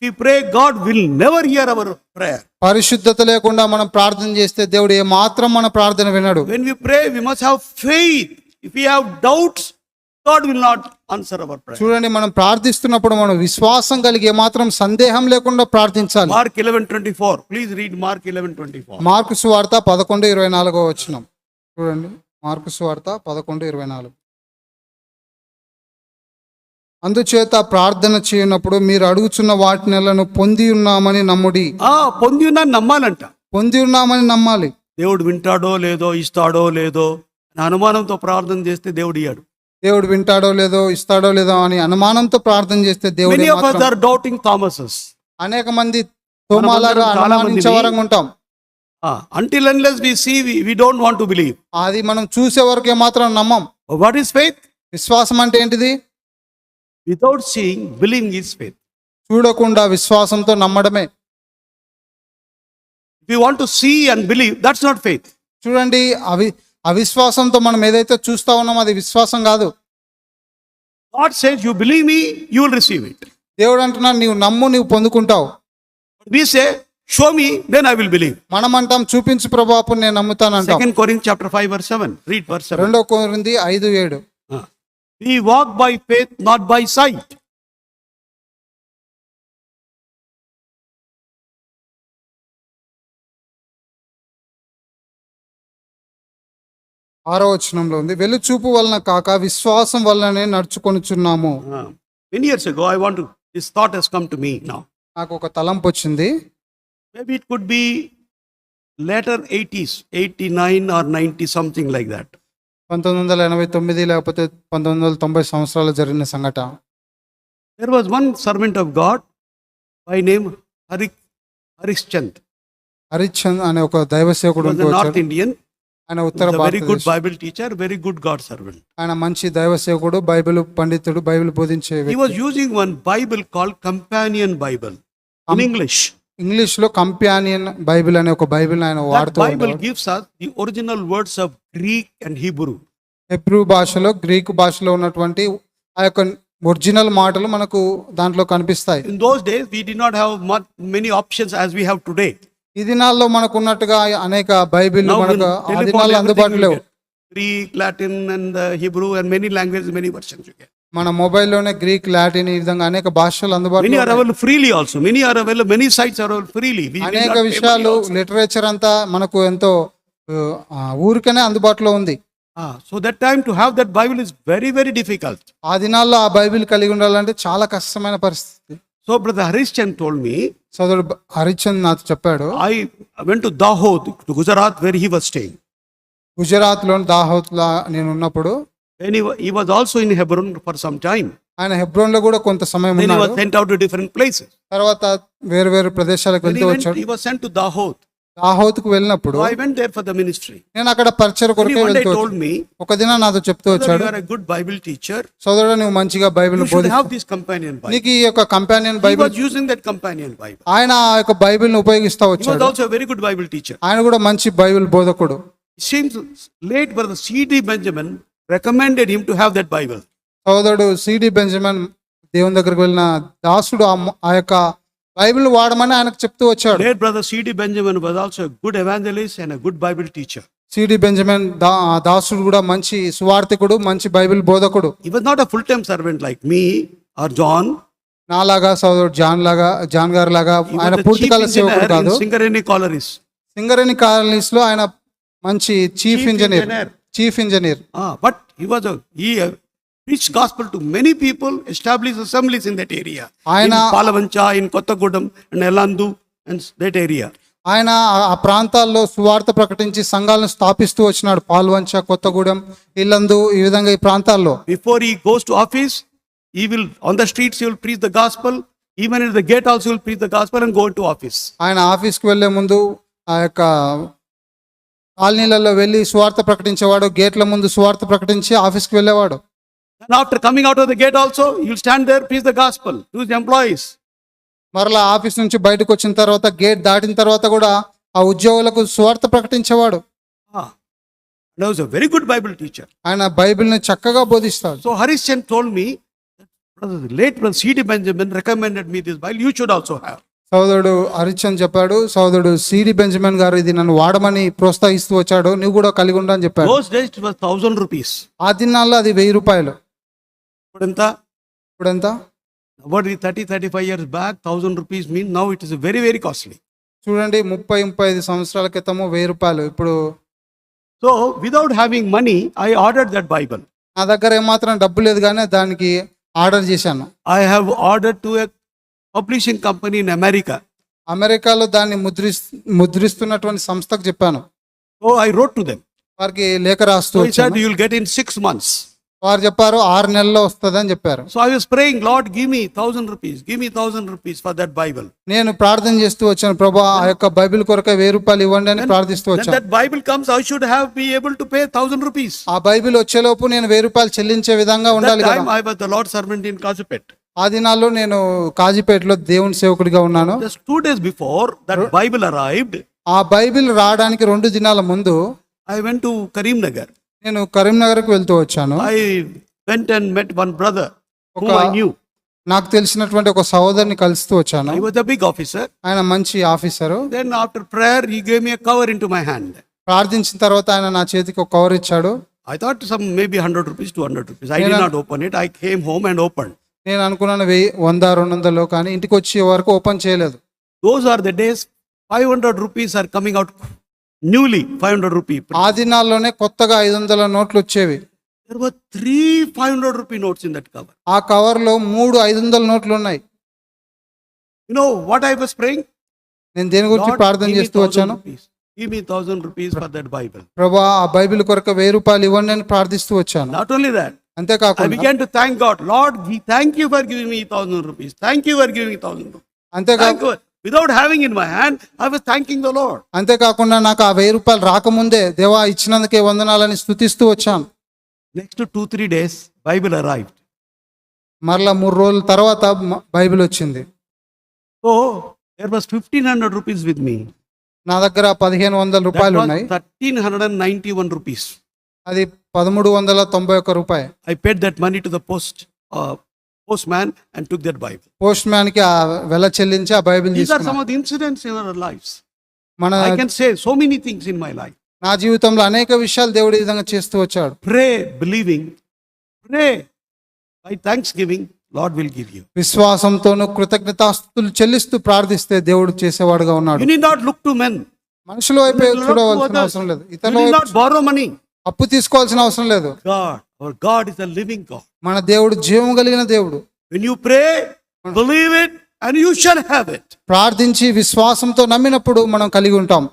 we pray, God will never hear our prayer. పరిశుద్ధత లేకుండా మనం ప్రార్థన చేస్తే దేవుడు ఏ మాత్రం మన ప్రార్థన వినడు. When we pray, we must have faith. If we have doubts, God will not answer our prayer. చూడండి, మనం ప్రార్థిస్తున్నప్పుడు మనం విశ్వాసం కలిగి ఏ మాత్రం సందేహం లేకుండా ప్రార్థించాలి. Mark 11:24. Please read Mark 11:24. Mark సువార్త 11:24 వచనం చూడండి. మార్కు సువార్త 11:24. అందుచేత ప్రార్థన చేయనప్పుడు మీరు అడుగుచున్న వాటినెలను పొంది ఉన్నామని నమ్ముడి. పొంది ఉన్నా నమ్మాలంట. పొంది ఉన్నామని నమ్మాలి. దేవుడు వింటాడో లేదో, ఇస్తాడో లేదో అని అనుమానంతో ప్రార్థన చేస్తే దేవుడు ఇయ్యాడు. దేవుడు వింటాడో లేదో, ఇస్తాడో లేదో అని అనుమానంతో ప్రార్థన చేస్తే దేవుడు Many of us ఏమాత్రం- are doubting Thomases. అనేక మంది తోమాలాగా చాలా మంది అనుమానించే వరంగా ఉంటాం. Until unless we see, we don't want to believe. అది మనం చూసే వరకు ఏమాత్రం నమ్మం. What is faith? విశ్వాసం అంటే ఏంటిది? Without seeing, believing is faith. చూడకుండా విశ్వాసంతో నమ్మడమే. If you want to see and believe, that's not faith. చూడండి, అవిశ్వాసంతో మనం ఏదైతే చూస్తా ఉన్నామో అది విశ్వాసం కాదు. God says, you believe me, you will receive it. దేవుడు అంటున్నాడు, నీవు నమ్ము, నీవు పొందుకుంటావు. We say, show me, then I will believe. మనం అంటాం, చూపించు ప్రభు, అప్పుడు నేను నమ్ముతాను అంటాం. 2 Corinthians chapter 5 verse 7. Read verse 7. 2 కొరింథీ 5:7. We walk by faith, not by sight. ఆరో వచనంలో ఉంది, వెలుచూపు వలన కాక విశ్వాసం వలననే నడుచుకొనుచున్నాము. Many years ago, this thought has come to me now. నాకు ఒక తలంపు వచ్చింది. Maybe it could be later 80s, 89 or 90, something like that. 1989 లేకపోతే 1990 సంవత్సరాలు జరిగిన సంఘటన. There was one servant of God by name Harishchand. Harichand అనే ఒక దైవ He సేవకుడు was ఉంటూ a North వచ్చాడు. Indian, ఆయన he Uttara was a very good భారతదేశం. Bible teacher, very good God servant. ఆయన మంచి దైవ సేవకుడు, బైబిల్ పండితుడు, బైబిల్ బోధించే He వ్యక్తి. was using one Bible called Companion Bible in English. English లో కంపానియన్ బైబిల్ అనే ఒక బైబిల్ ఆయన That వాడుతూ Bible ఉండేవాడు. gives us the original words of Greek and Hebrew. Hebrew భాషలో, గ్రీకు భాషలో ఉన్నటువంటి ఆ యొక్క ఒరిజినల్ మాటలు మనకు దాంట్లో కనిపిస్తాయి. In those days, we did not have many options as we have today. ఈ దినాల్లో మనకు ఉన్నట్టుగా అనేక బైబిల్ Now, in మనకు ఆ telephone, దినాల్లో everything అందుబాటులో you లేవు. get. Greek, Latin, and Hebrew, and many languages, many versions you get. మన మొబైల్లోనే గ్రీక్, లాటిన్ ఈ విధంగా అనేక భాషలు అందుబాటులో Many are ఉన్నాయి. available freely also. Many are available. Many sites are available freely. We need అనేక not pay money విషయాలు, also. Literature అంతా మనకు ఎంతో ఊరికనే అందుబాటులో ఉంది. So that time to have that Bible is very, very difficult. ఆ దినాల్లో ఆ బైబిల్ కలిగి ఉండాలంటే చాలా కష్టమైన పరిస్థితి. So Brother Harishchan told me, సోదరుడు హరిచంద్ నాతో చెప్పాడు, I went to Dahod, to Gujarat, where he was staying. Gujarat లోని దాహోత్ లో నేను ఉన్నప్పుడు Then he was also in Hebron for some time. ఆయన హెబ్రోన్ లో కూడా కొంత సమయం Then he ఉన్నాడు. was sent out to different places. తర్వాత వేరు వేరు ప్రదేశాలకు When వెళ్తూ వచ్చాడు. he was sent to Dahod. దాహోత్ కు వెళ్ళినప్పుడు So I went there for the ministry. నేను అక్కడ పరిచయ Then he కొరకే one day వెళ్తూ told me, ఒక దిన నాతో చెప్తూ "Brother, వచ్చాడు, you are a good Bible teacher. సోదరుడు నువ్వు మంచిగా Bible You should బోధిస్తావు, have this companion Bible." నీకు ఈ యొక్క companion He Bible. was using that companion Bible. ఆయన ఆ యొక్క బైబిల్ ను ఉపయోగిస్తూ He was వచ్చాడు. also a very good Bible teacher. ఆయన కూడా మంచి బైబిల్ బోధకుడు. It seems late Brother C.D. Benjamin recommended him to have that Bible. సోదరుడు సిడి బెంజమిన్ దేవుని దగ్గరికి వెళ్ళిన దాసుడు ఆ యొక్క బైబిల్ వాడమని ఆయనకు చెప్తూ వచ్చాడు. Late Brother C.D. Benjamin was also a good evangelist and a good Bible teacher. C D Benjamin దాసుడు కూడా మంచి సువార్థికుడు, మంచి బైబిల్ బోధకుడు. He was not a full-time servant like me or John. నాలాగా సోదరుడు జాన్ గారు లాగా He ఆయన was the పూర్తికాల chief సేవకుడు engineer కాదు. in Singareni Collieries. Singareni colonies లో ఆయన మంచి chief engineer. But he preached gospel to many people, established assemblies in that area. In Ayana- Palavancha, in Kottagudam, and Elandu, and that area. ఆయన ఆ ప్రాంతాల్లో సువార్త ప్రకటించి సంఘాలను స్థాపిస్తూ వచ్చినాడు. పాల్వంచ, కొత్తగూడెం, ఇల్లందు ఈ విధంగా ఈ ప్రాంతాల్లో. Before he goes to office, he will, on the streets, he will preach the gospel. Even at the gate also, he will preach the gospel and go into office. ఆయన ఆఫీస్కి వెళ్లే ముందు ఆ యొక్క కాలనీలలో వెళ్ళి సువార్త ప్రకటించేవాడు. గేట్ల ముందు సువార్త ప్రకటించి ఆఫీస్కి వెళ్ళేవాడు. And after coming out of the gate also, he will stand there, preach the gospel to his employees. మరలా ఆఫీస్ నుంచి బయటకు వచ్చిన తర్వాత, గేట్ దాటిన తర్వాత కూడా ఆ ఉద్యోగులకు సువార్త ప్రకటించేవాడు. And he was a very good Bible teacher. ఆయన బైబిల్ని చక్కగా బోధిస్తాడు. So Harishchan told me, the late Brother C.D. Benjamin recommended me this Bible, you should also have. సోదరుడు హరిచంద్ చెప్పాడు, సోదరుడు సిడి బెంజమిన్ గారు ఇది నన్ను వాడమని ప్రోత్సహిస్తూ వచ్చాడు, నువ్వు కూడా కలిగి ఉండని చెప్పాడు. Those days it was 1,000 rupees. ఆ దినాల్లో అది 1000 రూపాయలు. Ipudenta, ఇప్పుడెంత? about 35 years back, 1,000 rupees means now it is very, very costly. చూడండి, 35 సంవత్సరాల క్రితము 1000 రూపాయలు. ఇప్పుడు So without having money, I ordered that Bible. నా దగ్గర ఏమాత్రం డబ్బు లేదు, కానీ దానికి ఆర్డర్ చేశాను. I have ordered to a publishing company in America. అమెరికాలో దాన్ని ముద్రిస్తున్నటువంటి సంస్థకు చెప్పాను. So I wrote to them. వారికి లేఖ రాస్తూ So he said, వచ్చాను. you will get in 6 months. వారు చెప్పారు 6 నెలల్లో వస్తుందని చెప్పారు. So I was praying, Lord, give me 1,000 rupees. Give me 1,000 rupees for that Bible. నేను ప్రార్థన చేస్తూ వచ్చాను, ప్రభా ఆ యొక్క బైబిల్ కొరకే 1000 రూపాయలు ఇవ్వండి అని ప్రార్థిస్తూ When వచ్చాను. that Bible comes, I should have be able to pay 1,000 rupees. ఆ బైబిల్ వచ్చేలోపు నేను 1000 రూపాయలు చెల్లించే విధంగా That ఉండాలి కదా. time I was the Lord's servant in Kazipet. ఆ దినాల్లో నేను కాజీపేటలో దేవుని సేవకుడిగా ఉన్నాను. Just 2 days before that Bible arrived, ఆ బైబిల్ రావడానికి 2 దినాల ముందు I went to Karimnagar. నేను కరీంనగర్కు వెళ్తూ వచ్చాను. I went and met one brother whom Okay. I knew. నాకు తెలిసినటువంటి ఒక సహోదరుని కలుస్తూ వచ్చాను. He was a big officer. ఆయన మంచి officer. Then after prayer, he gave me a cover into my hand. ప్రార్థించిన తర్వాత ఆయన నా చేతికి ఒక కవర్ ఇచ్చాడు. I thought some maybe 100 rupees, 200 rupees. I did not open it. I came home and opened. నేను అనుకున్నాను 100, 200, కానీ ఇంటికి వచ్చే వరకు ఓపెన్ చేయలేదు. Those are the days 500 rupees are coming out newly, 500 rupees. ఆ దినాల్లోనే కొత్తగా 500 నోట్లు వచ్చేవి. There were 3 500 rupee notes in that cover. ఆ కవర్లో 3 500 నోట్లు ఉన్నాయి. You know what I was praying? నేను దేని గురించి Lord, ప్రార్థన give me చేస్తూ 1,000 వచ్చాను, rupees. Give me 1,000 rupees for that Bible. ప్రభా ఆ బైబిల్ కొరకు 1000 రూపాయలు ఇవ్వండి అని ప్రార్థిస్తూ వచ్చాను. Not only that, I అంతేకాకుండా began to thank God. Lord, thank you for giving me 1,000 rupees. Thank you for giving me 1,000 rupees. Thank అంతేకాకుండా you. without having in my hand, I was thanking the Lord. అంతేకాకుండా నాకు ఆ 1000 రూపాయలు రాకముందే దేవా ఇచ్చినందుకే వందనాలని స్తుతిస్తూ వచ్చాను. Next 2-3 days, Bible arrived. మరలా 3 రోజుల తర్వాత బైబిల్ వచ్చింది. So there was 1,500 rupees with me. నా దగ్గర 1500 That రూపాయలు was ఉన్నాయి. 1,391 rupees. అది 1391 రూపాయలు. I paid that money to the postman and took that Bible. Post man కి ఆ వెల చెల్లించి ఆ బైబిల్ These are some తీసుకున్నాను. of the incidents in our lives. మన I can say so many things in my life. నా జీవితంలో అనేక విషయాలు దేవుడు ఈ విధంగా చేస్తూ వచ్చాడు. Pray, believing, pray. By thanksgiving, Lord will give you. విశ్వాసంతోను కృతజ్ఞతాస్తుతులు చెల్లిస్తూ ప్రార్థిస్తే దేవుడు చేసేవాడుగా ఉన్నాడు. You need not look to men. మనుషుల వైపు You need not look to చూడవలసిన others. అవసరం లేదు. You ఇతరుల need వైపు not borrow money. అప్పు తీసుకోవాల్సిన అవసరం లేదు. God, our God is a living God. మన దేవుడు జీవం కలిగిన దేవుడు. When you pray, believe it, and you shall have it. ప్రార్థించి విశ్వాసంతో నమ్మినప్పుడు మనం కలిగి ఉంటాం.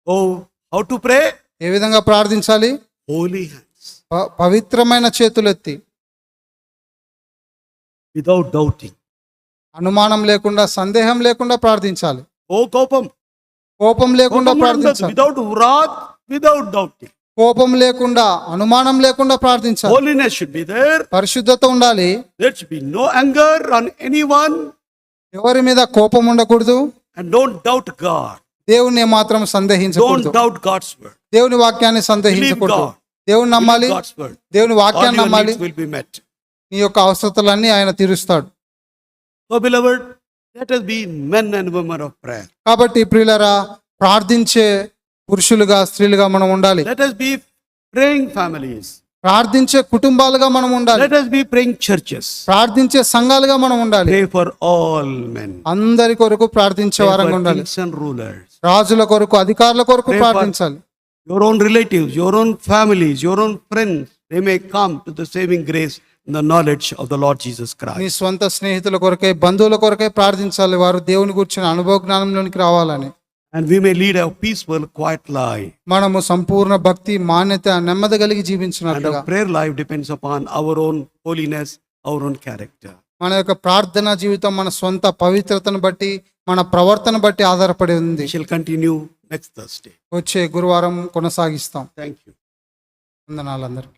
Oh, how to pray? ఏ విధంగా ప్రార్థించాలి? Holy hands, పవిత్రమైన చేతులెత్తి without doubting. అనుమానం లేకుండా సందేహం లేకుండా ప్రార్థించాలి. Oh, kopam. కోపం లేకుండా Kopam ప్రార్థించాలి. without wrath, without doubting. కోపం లేకుండా అనుమానం లేకుండా ప్రార్థించాలి. Holiness should be there. పరిశుద్ధత ఉండాలి. There should be no anger on anyone. ఎవరి మీద కోపం ఉండకూడదు. And don't doubt God. దేవుని మాత్రం Don't సందేహించకూడదు. doubt God's word. దేవుని వాక్యాన్ని సందేహించకూడదు. God. దేవుని నమ్మాలి. Believe God's word. దేవుని All వాక్యాన్ని your నమ్మాలి. needs will be met. నీ యొక్క అవసరతలన్నీ ఆయన తీరుస్తాడు. So, beloved, let us be men and women of prayer. కాబట్టి ప్రియులరా ప్రార్థించే పురుషులుగా స్త్రీలుగా మనం ఉండాలి. Let us be praying families. ప్రార్థించే కుటుంబాలుగా మనం ఉండాలి. Let us be praying churches. ప్రార్థించే సంఘాలుగా మనం ఉండాలి. Pray for all men. అందరి కొరకు ప్రార్థించే Pray వారంగా for ఉండాలి. kings and rulers. రాజుల కొరకు అధికారుల కొరకు Pray for- ప్రార్థించాలి. Your own relatives, your own families, your own friends, they may come to the saving grace and the knowledge of the Lord Jesus నీ Christ. స్వంత స్నేహితుల కొరకై బంధువుల కొరకై ప్రార్థించాలి. వారు దేవుని గురించిన అనుభవ జ్ఞానంలోనికి రావాలని. And we may lead a peaceful, quiet life. మనము సంపూర్ణ భక్తి మాన్యత నెమ్మది కలిగి And జీవించినట్లుగా our prayer life depends upon our own holiness, our own character. మన యొక్క ప్రార్థనా జీవితం మన సొంత పవిత్రతను బట్టి మన ప్రవర్తన బట్టి ఆధారపడి ఉంది. We shall continue next Thursday. వచ్చే గురువారం కొనసాగిస్తాం. Thank you. వందనాలందరికీ.